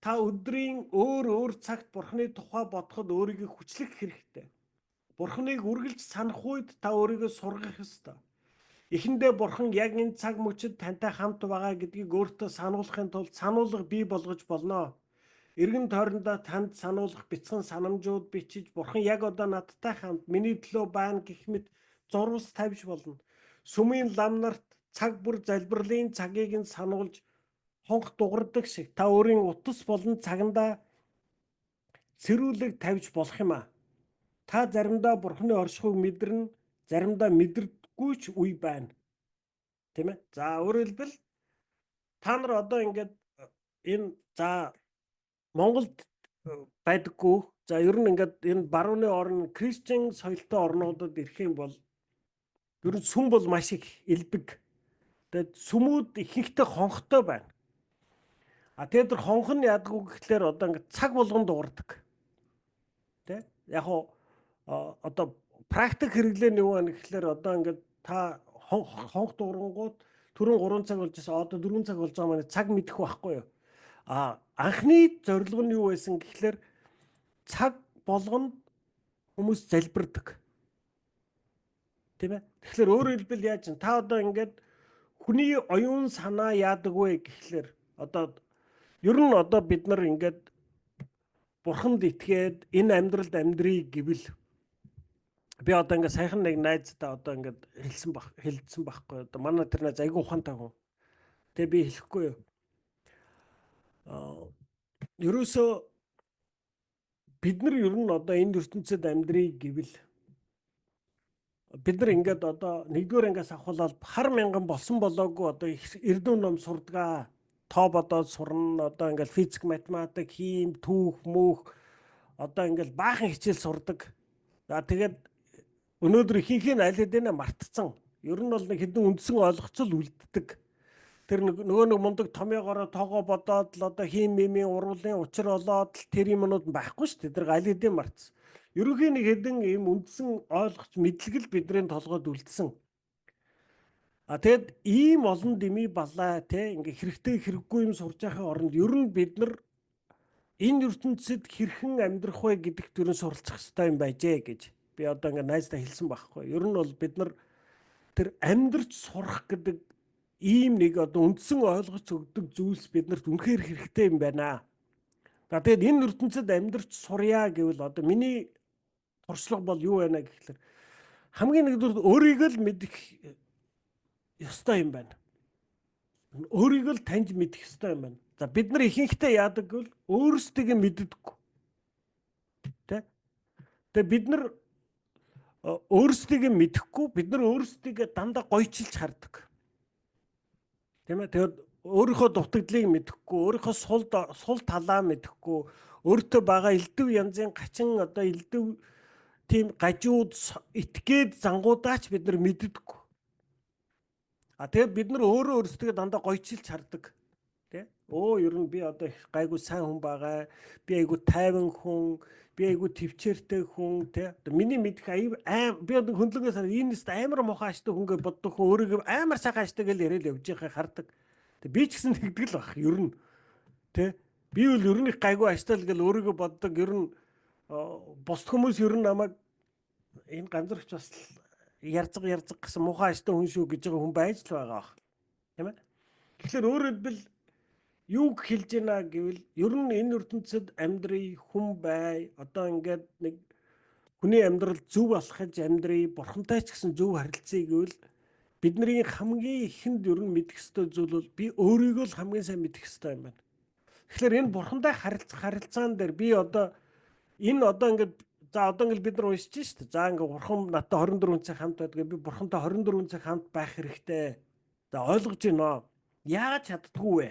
та өдрийн өөр цагт Бурханы тухай бодоход өөрийгөө хүчлэх хэрэгтэй. Бурханыг үргэлж санах үед та өөрийгөө сургах ёстой. Эхэндээ Бурхан яг энэ цаг мөчид тантай хамт байгаа гэдгийг өөртөө сануулахын тулд сануулга бий болгож болно. Эргэн тойрондоо танд сануулах бяцхан санамжууд бичиж Бурхан яг надтай хамт миний төлөө байна гэх мэт зурвас тавьж болно. Сүмийн лам нарт цаг бүр залбирлын цагийг нь сануулж хонх дугардаг шиг та өөрийн утас болон цагандаа цэрүүлэг тавьж болох юм аа. Та заримдаа Бурханы оршихуйг мэдэрнэ, заримдаа мэдэрдэггүй ч үе байна. Тийм ээ? За өөрөөр хэлбэл та нар ингээд Монголд байдаггүй. За ер нь ингээд энэ барууны орн Кристиан соёлтой орнуудад ирэх юм бол ер нь сүм бол маш их элбэг. Тэгээд сүмүүд ихэнхдээ хонхтой байна. Тэгээд тэр хонх нь яадаг вэ гэхээр ингээд цаг болгон дуурдаг. Тэ? Яг практик хэрэглээ нь юу вэ гэхээр ингээд та хонх дуурангууд түрүүн 3 цаг болж байсан 4 цаг болж байгаа маань цаг мэдэх байхгүй юу? Анхны зорилго нь юу байсан гэхээр цаг болгонд хүмүүс залбирдаг. Тийм ээ? Тэгэхээр өөрөөр хэлбэл яаж вэ? Та ингээд хүний оюун санаа яадаг вэ гэхлээр ер нь бид нар ингээд Бурханд итгээд энэ амьдралд амьдрий гэвэл би ингээд сайхан нэг найзтай ингээд хэлсэн байхгүй. Манай тэр найз айгүй ухаантай хүн. Тэгээ би хэлэхгүй юу. Ерөөсөө бид нар ер нь энэ ертөнцид амьдрий гэвэл бид нар ингээд нэгдүгээр ангиас авахлаад хар мянган болсон болоогүй Эрдэнэ ном сурдгаа. тоо бодоод сурна, одоо ингээл физик, математик, хим, түүх, мөнх одоо ингээл баахан хичээл сурдаг. За тэгээд өнөөдөр ихэнх нь аль хэдийнэ мартцсан. Ер нь бол нэг хэдэн үндсэн ойлгоцол үлддэг. Тэр нөгөө нэг мундаг томьёогоороо тоогоо бодоод л одоо хим мимийн урвалын учир олоод л тэр юмнууд байхгүй шүү дээ. Тэр аль хэдийн мартсан. Ерөнхийн нэг хэдэн ийм үндсэн ойлгоц мэдлэг л бидний толгойд үлдсэн. Тэгэд ийм олон дэмий балаа те ингээ хэрэгтэй хэрэггүй юм сурж байхын оронд ер нь бид нар энэ ертөнцид хэрхэн амьдрах вэ гэдэгт ер нь суралцах хэрэгтэй юм байжээ гэж би одоо ингээ найздаа хэлсэн байхгүй. Ер нь бол бид нар тэр амьдрч сурах гэдэг ийм нэг одоо үндсэн ойлгоц өгдөг зүйлс биднэрт үнэхээр хэрэгтэй юм байна. Тэгээд энэ ертөнцид амьдрч сурья гэвэл одоо миний туршлага бол юу байна гэхэлэр хамгийн нэгдүгээр өөрийгөө л мэдэх ёстой юм байна. Өөрийгөө л таньж мэдэх ёстой юм байна. За бид нар ихэнхдээ яадаг гэвэл өөрсдөө мэддэггүй. Тэгээ бид нар өөрсдөө мэдэхгүй, бид нар өөрсдөө дандаа гойчилж хардаг. Тийм ээ. Тэгээд өөрийнхөө дутагдлыг мэдэхгүй, өөрийнхөө сул талаа мэдэхгүй, өөртөө байгаа элдв янзын гачин одоо элдв тийм гажууд итгээд зангуудаач бид нар мэддэггүй. Тэгээд бид нар өөрөө өөрсдөө дандаа гойчилж хардаг. Тэ? Ер нь би одоо гайгүй сайн хүн байгаа. Би айгүй тайван хүн, би айгүй төвчээртэй хүн, тэ? Миний мэдих би одоо хөндлөнгөөс энэ нэст амар муухай аштай хүн гэж боддог хүн өөрийгөө амар сайхан аштай гэж яриад явж байхыг хардаг. Би ч гэсэн тэгдэг л баг ер нь. Тэ? Би бол ер нь их гайгүй аштай л гэж өөрийгөө боддог. Ер нь бусд хүмүүс ер нь намайг энэ ганцрагч бас ярзаг гэсэн муухай аштай хүн шүү гэж байгаа хүн байж л байгаа баг. Тийм ээ. Тэгэхээр өөрөөр хэлбэл юу хэлж байна гэвэл ер нь энэ ертөнцид амьдрий хүн бай одоо ингээд нэг хүний амьдрал зөв болохыг амьдрий бурхантай ч гэсэн зөв харилцъя гэвэл бидний хамгийн ихэнд ер нь мэдэх ёстой зүйл бол би өөрийгөө л хамгийн сайн мэдэх ёстой юм байна. Тэгэхээр энэ бурхантай харилцаан дээр би одоо энэ одоо ингээд за одоо ингээд бид нар уншиж шүү дээ. За ингээд бурхан надтай 24 цаг хамт байдаг. Би бурхантай 24 цаг хамт байх хэрэгтэй. За ойлгож байна. Яагаад чаддгүй вэ?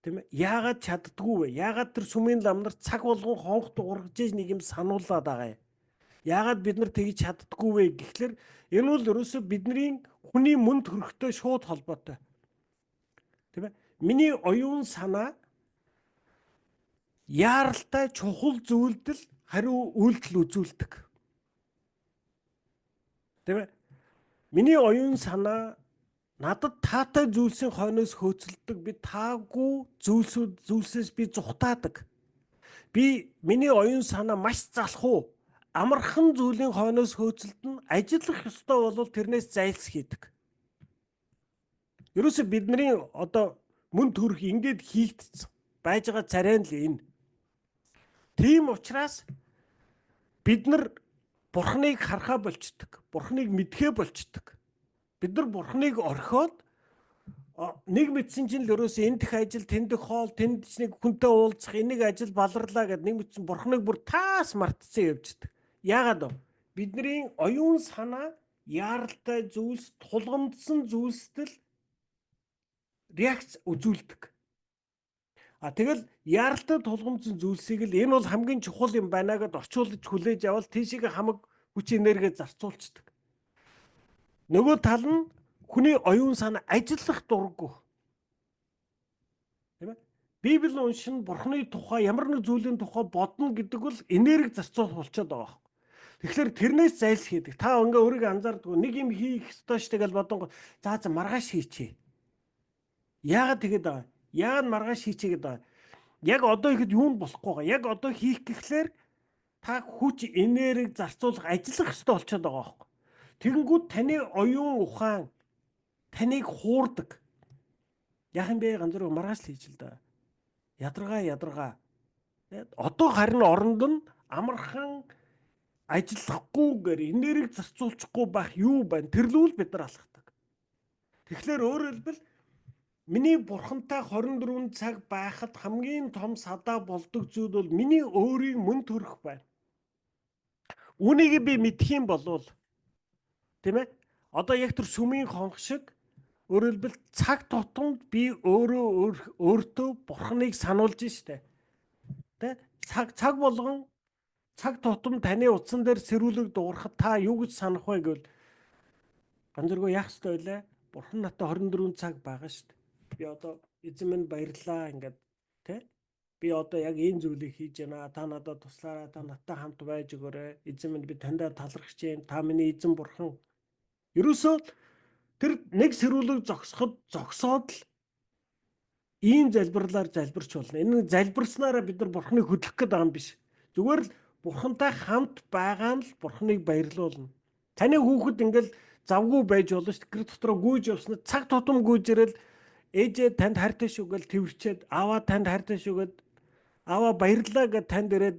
Тийм ээ. Яагаад чаддгүй вэ? Яагаад тэр сүмийн лам нар цаг болгон хонх дуургаж нэг юм сануулад байгаа юм? Яагаад бид нар тэгж чаддгүй вэ гэхлээр энэ бол ерөөсөө бидний хүний мөн төрхтэй шууд холбоотой. Тийм ээ. Миний оюун санаа яаралтай чухал зүйлдэл хариу үйлдэл үзүүлдэг. Тийм ээ. Миний оюун санаа надад таатай зүйлсийн хойноос хөөцөлдөг. Би таагүй зүйлсээс би зүхтаадаг. Миний оюун санаа маш залхуу. Амархан зүйлийн хойноос хөөцөлдөн ажиллах ёстой бол тэрнээс зайлс хийдэг. Ерөөсөө бидний одоо мөн төрх ингээд хийгдсэн байж байгаа царай нь л энэ. Тийм учраас бид нар бурхныг харахаа болчдөг. Бурхныг мэдхээ болчдөг. Бид нар бурхныг орхиод нэг мэдсэн чинь л ерөөсөө энэ дэх ажил, тэндх хоол, тэнд ч нэг хүнтэй уулзах, энийг ажил баларлаа гэд нэг мэдсэн бурхныг бүр таас мартцсан явждаг. Яагаад вэ? Бидний оюун санаа яаралтай зүйлс, тулгамдсан зүйлстэл реакц үзүүлдэг. Тэгэл яаралтай тулгамдсан зүйлсийг л энэ бол хамгийн чухал юм байна гэд орчуулж хүлээж авал тийшээ хамаг хүч энерги зарцуулцдаг. Нөгөө тал нь хүний оюун санаа ажиллах дурггүй. Тийм ээ? Библи уншин бурхны тухай ямар нэг зүйлийн тухай бодно гэдэг бол энерги зарцуулах болчиход байгаа. Тэгэхээр тэрнээс зайлс хийдэг. Та ингээ өөрийгөө анзаардгүй нэг юм хийх ёстой ш тэгэл бодонгоо за маргааш хийчихье. Яагаад тэгээд байгаа? Яагаад маргааш хийчихье гэдэг? Яг одоо ихэд юу нь болохгүй байгаа. Яг одоо хийх гэхлээр та хүч энерги зарцуулах ажиллах ёстой болчиход байгаа байхгүй. Тэгэнгүүт таны оюун ухаан таныг хуурдаг. Яах юм бэ? Ганцруу маргааш л хийж л да. Ядаргаа. Одоо харин оронд нь амархан ажиллахгүйгээр энерги зарцуулчихгүй байх юу байна? Тэрлүүл бид нар алхдаг. Тэгэхээр өөрөөр хэлбэл миний бурхантай 24 цаг байхад хамгийн том садаа болдог зүйл бол миний өөрийг мөн төрөх байна. Үүнийг би мэдэх юм болвол тийм ээ? Одоо яг тэр сүмийн хонх шиг Өөрөөр хэлбэл цаг тутамд би өөртөө бурхныг сануулж штэ. Тэ? Цаг болгон цаг тутам таны утсан дээр сэрүүлэг дуурахад та юу гэж санах вэ гэвэл ганцэргүй яах ёстой вэ? Бурхан надад 24 цаг байгаа штэ. Би одоо эзэн минь баярлаа ингээд тэ? Би одоо яг энэ зүйлийг хийж байна. Та надад туслаарай. Та надтай хамт байж өгөөрэй. Эзэн минь би таньдаа талархаж байна. Та миний эзэн бурхан. Ерөөсөө тэр нэг сэрүүлэг зогсоод л ийм залбирлаар залбирч болно. Энэ залбирснараа бид нар бурхныг хөдлөх гээд байгаа юм биш. Зүгээр л бурхантай хамт байгаа нь л бурхныг баярлуулна. Таны хүүхэд ингээл завгүй байж болно шүү дээ. Гэр дотроо гүйж явснаа цаг тутам гүйж ирэл ээжээ танд хайртай шүү гэж тэрвчээд аваа танд хайртай шүү гэд аваа баярлаа гэд танд ирээд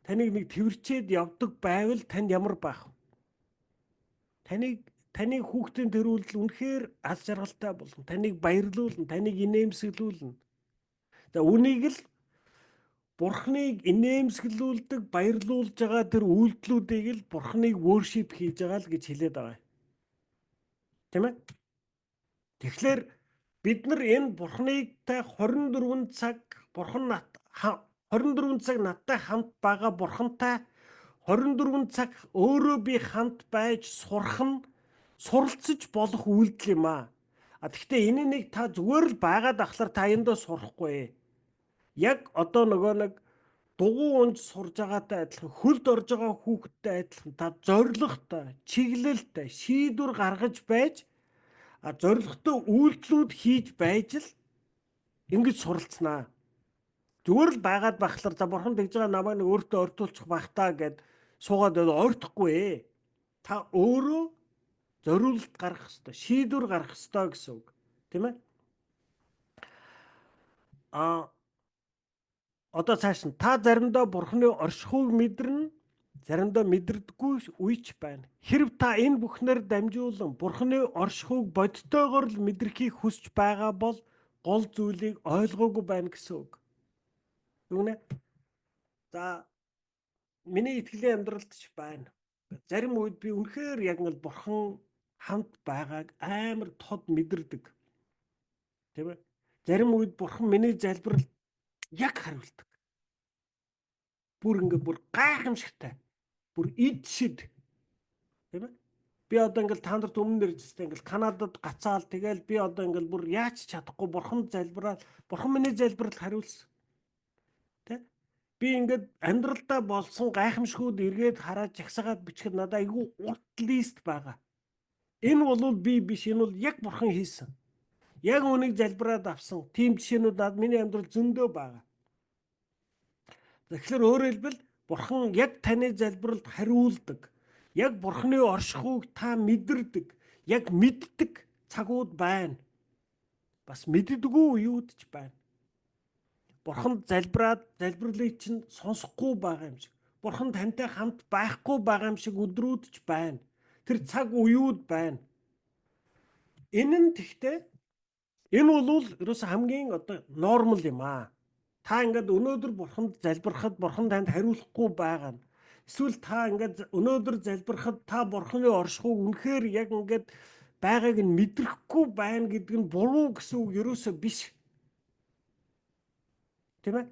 таныг нэг тэрвчээд явдаг байвал танд ямар байх вэ? Таны хүүхдийн тэр үйлдэл үнэхээр аз жаргалтай болно. Таныг баярлуулна, таныг инээмсэглүүлнэ. За үнийг л бурхныг инээмсэглүүлдэг, баярлуулж байгаа тэр үйлдэлүүдийг л бурхныг worship хийж байгаа л гэж хэлээд байгаа. Тийм ээ? Тэгэхээр бид нар энэ бурхныг-тай 24 цаг 24 цаг надтай хамт байгаа бурхантай 24 цаг өөрөө би хамт байж сурах нь суралцж болох үйлдэл юм аа. Гэхдээ энэ нэг та зүгээр л байгаад ахлаар та эндээ сурахгүй. Яг одоо нөгөө нэг дугуй унж сурж байгаатай адилхан хөлд орж байгаа хүүхэдтэй адилхан та зоригтой, чиглэлтэй шийдвэр гаргаж байж зоригтой үйлдэлүүд хийж байж л ингэж суралцнаа. Зүгээр л байгаад бахлаар за бурхан тэгж байгаа намайг нэг өөртөө ойртуулчих байх таа гэд суугаад ойртохгүй. Та өөрөө зориулалт гаргах ёстой, шийдвэр гаргах ёстой гэсэн үг. Тийм ээ? Одоо цааш нь та заримдаа бурхны оршихуйг мэдэрнэ, заримдаа мэдэрдэггүй үеч байна. Хэрв та энэ бүхнээр дамжуулан бурхны оршихуйг бодтойгоор л мэдрэхийг хүсэж байгаа бол гол зүйлийг ойлгоогүй байна гэсэн үг. Үгнэ? За миний итгэлийн амьдралд ч байна. Зарим үед би үнэхээр яг л бурхан хамт байгааг амар тод мэдэрдэг. Тийм ээ? Зарим үед бурхан миний залбиралд яг хариулдаг. Бүр гайхамшигтай. Бүр идшид. Тийм ээ? Би одоо ингээл та нарт өмнө нэржстэй ингээл Канадад гацаал тэгэл би одоо ингээл бүр яаж чадахгүй бурхан залбираад бурхан миний залбиралд хариулсан. Тэ? Би ингээд амьдралдаа болсон гайхамшгууд эргээд хараад жагсаагаад бичгэд надад айгүй урт лист байгаа. Энэ бол би биш, энэ бол яг бурхан хийсэн. Яг үнийг залбираад авсан. Тим жишээнүүд над миний амьдрал зөндөө байгаа. Тэгэхээр өөрөөр хэлбэл бурхан яг таны залбиралд хариулдаг. Яг бурханы оршихуйг та мэдэрдэг. Яг мэддэг цагууд байна. Бас мэддэггүй үеуд ч байна. Бурхан залбирлыг чинь сонсохгүй байгаа юм шиг. Бурхан тантай хамт байхгүй байгаа юм шиг өдрүүд ч байна. Тэр цаг үеуд байна. Энэ бол ерөөсө хамгийн одоо нормал юм аа. Та ингээд өнөөдөр бурханд залбирахад бурхан танд хариулахгүй байгаа нь. Эсвэл та ингээд өнөөдөр залбирахад та бурханы оршихуйг үнэхээр яг ингээд байгааг нь мэдрэхгүй байна гэдэг нь буруу гэсэн үг ерөөсө биш. Тийм ээ?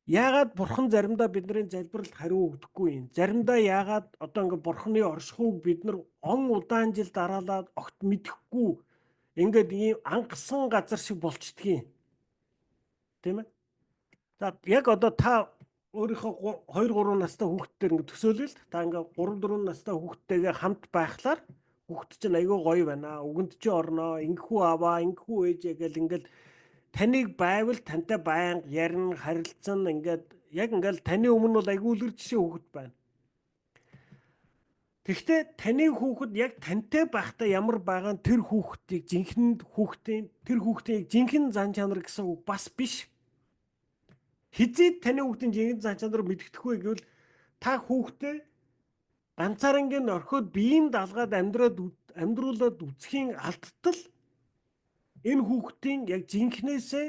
Яагаад бурхан заримдаа бидний залбиралд хариу өгдөггүй юм? Заримдаа яагаад одоо ингээд бурханы оршихуйг бид нар он удаан жил дараалаад огт мэдэхгүй ингээд ийм ангасан газар шиг болчдгийг. Тийм ээ? За яг одоо та өөрийнхөө 2 3 настай хүүхдтэй ингээд төсөөлөл л та ингээд 3 4 настай хүүхдтэйгээ хамт байхлаар хүүхд чинь айгүй гоё байна. Үгэнд чи орноо, ингэхүү аваа, ингэхүү ээжээ гэл ингээд таныг байвал тантай байнга ярина, харилцсан ингээд яг ингээд таны өмнө бол айгүй үлгэр жишээ хүүхэд байна. Тэгэхдээ таны хүүхэд яг тантай байхдаа ямар байгаа нь тэр хүүхдийг жинхэнэ зан чанар гэсэн үг бас биш. Хизээд таны хүүхдийн жинхэнэ зан чанар мэдэгдэх вэ гэвэл та хүүхдээ ганцаарнгийн орхиод биеийн даалгаад амьдруулад үсхийн алдтал энэ хүүхдийн яг жинхнээсээ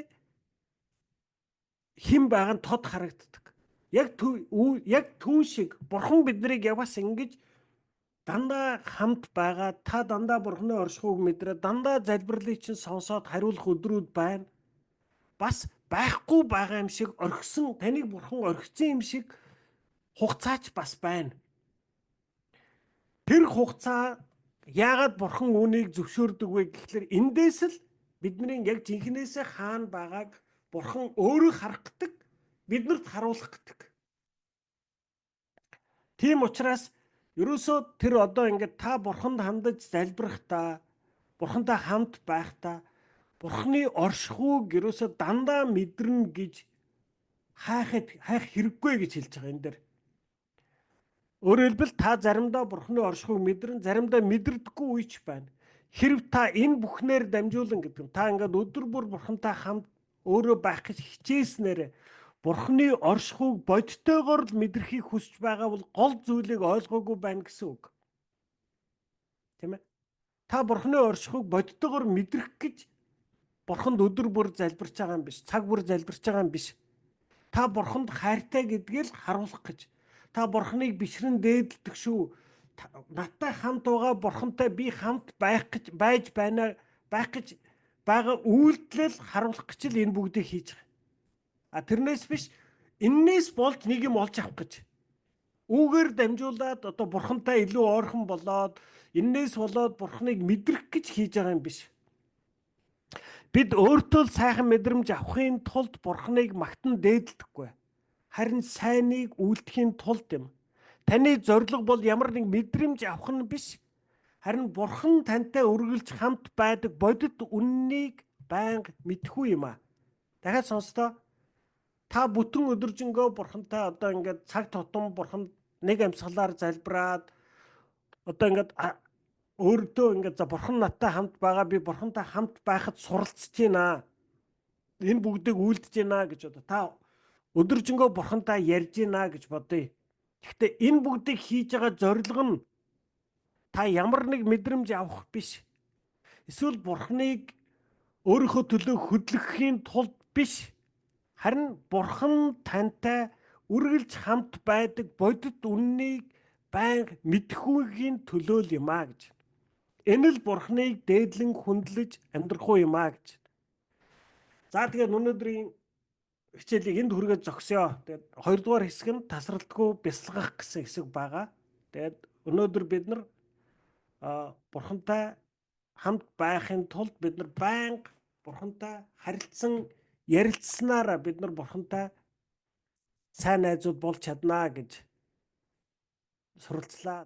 хэн байгаа нь тод харагддаг. Яг түүн шиг бурхан биднийг яваас ингэж дандаа хамт байгаа, та дандаа Бурхны оршихуйг мэдрээ, дандаа залбирлыг чинь сонсоод хариулах өдрүүд байна. Бас байхгүй байгаа юм шиг орхисон, таныг Бурхан орхисон юм шиг хугацаач бас байна. Тэр хугацаа яагаад Бурхан үүнийг зөвшөөрдөг вэ гэхлээр эндээс л бидний яг жинхнээсээ хаана байгааг Бурхан өөрөө харах гэдэг, биднэрт харуулах гэдэг. Тийм учраас ерөөсөө тэр одоо ингээд та Бурханд хандаж залбирахдаа, Бурхантай хамт байхдаа Бурханы оршихуйг ерөөсөө дандаа мэдэрнэ гэж хайх хэрэггүй гэж хэлж байгаа энэ дээр. Өөрөөр хэлбэл та заримдаа Бурханы оршихуйг мэдэрнэ, заримдаа мэдэрдэггүй үе ч байна. Хэрв та энэ бүхнээр дамжуулан гэдэг нь та ингээд өдөр бүр Бурхантай хамт өөрөө байх гэж хичээснээр Бурханы оршихуйг бодтойгоор л мэдрэхийг хүсэж байгаа бол гол зүйлийг ойлгоогүй байна гэсэн үг. Тийм ээ. Та Бурханы оршихуйг бодтойгоор мэдрэх гэж Бурханд өдөр бүр залбирч байгаа юм биш, цаг бүр залбирч байгаа юм биш. Та Бурханд хайртай гэдгийг л харуулах гэж. Та Бурханыг бишрэн дээдэлдэг шүү. Надтай хамт байгаа Бурхантай би хамт байх гэж байгаа үйлдэлэл харуулах гэж л энэ бүгдийг хийж байгаа. Тэрнээс биш, эннээс болж нэг юм олж авах гэж. Үүгээр дамжуулаад одоо Бурхантай илүү ойрхон болоод, эннээс болоод Бурханыг мэдрэх гэж хийж байгаа юм биш. Бид өөртөө сайхан мэдрэмж авахын тулд Бурханыг магтан дээдэлдэггүй. Харин сайныг үйлдэхийн тулд юм. Таны зорилго бол ямар нэг мэдрэмж авах нь биш. Харин Бурхан тантай үргэлж хамт байдаг бодит үннийг байнга мэдхгүй юм аа. Дахиад сонстоо. Та бүтэн өдөржингөө Бурхантай одоо ингээд цаг тутам Бурханд нэг амьсгалаар залбираад одоо ингээд өөртөө ингээд за Бурхан надтай хамт байгаа, би Бурхантай хамт байхад суралцж байна. Энэ бүгдийг үйлдэж байна гэж одоо та өдөржингөө Бурхантай ярьж байна гэж бодъё. Гэхдээ энэ бүгдийг хийж байгаа зорилго нь та ямар нэг мэдрэмж авах биш. Эсвэл Бурханыг өөрийнхөө төлөө хөдлөхийн тулд биш. Харин Бурхан тантай үргэлж хамт байдаг бодит үннийг байнга мэдхүйгийн төлөө л юм аа гэж. Энэ л Бурханыг дээдлэн хүндлэж амьдрах уу юм аа гэж. За тэгээд өнөөдрийн хичээлийг энд хүргэж зогсъё. Тэгээд 2 дугаар хэсэг нь тасралтгүй бясалгах гэсэн хэсэг байгаа. Тэгээд өнөөдөр бид нар Бурхантай хамт байхын тулд бид нар байнга Бурхантай харилцсан ярилцсанаар бид нар Бурхантай сайн найзууд болж чаднаа гэж суралцлаа.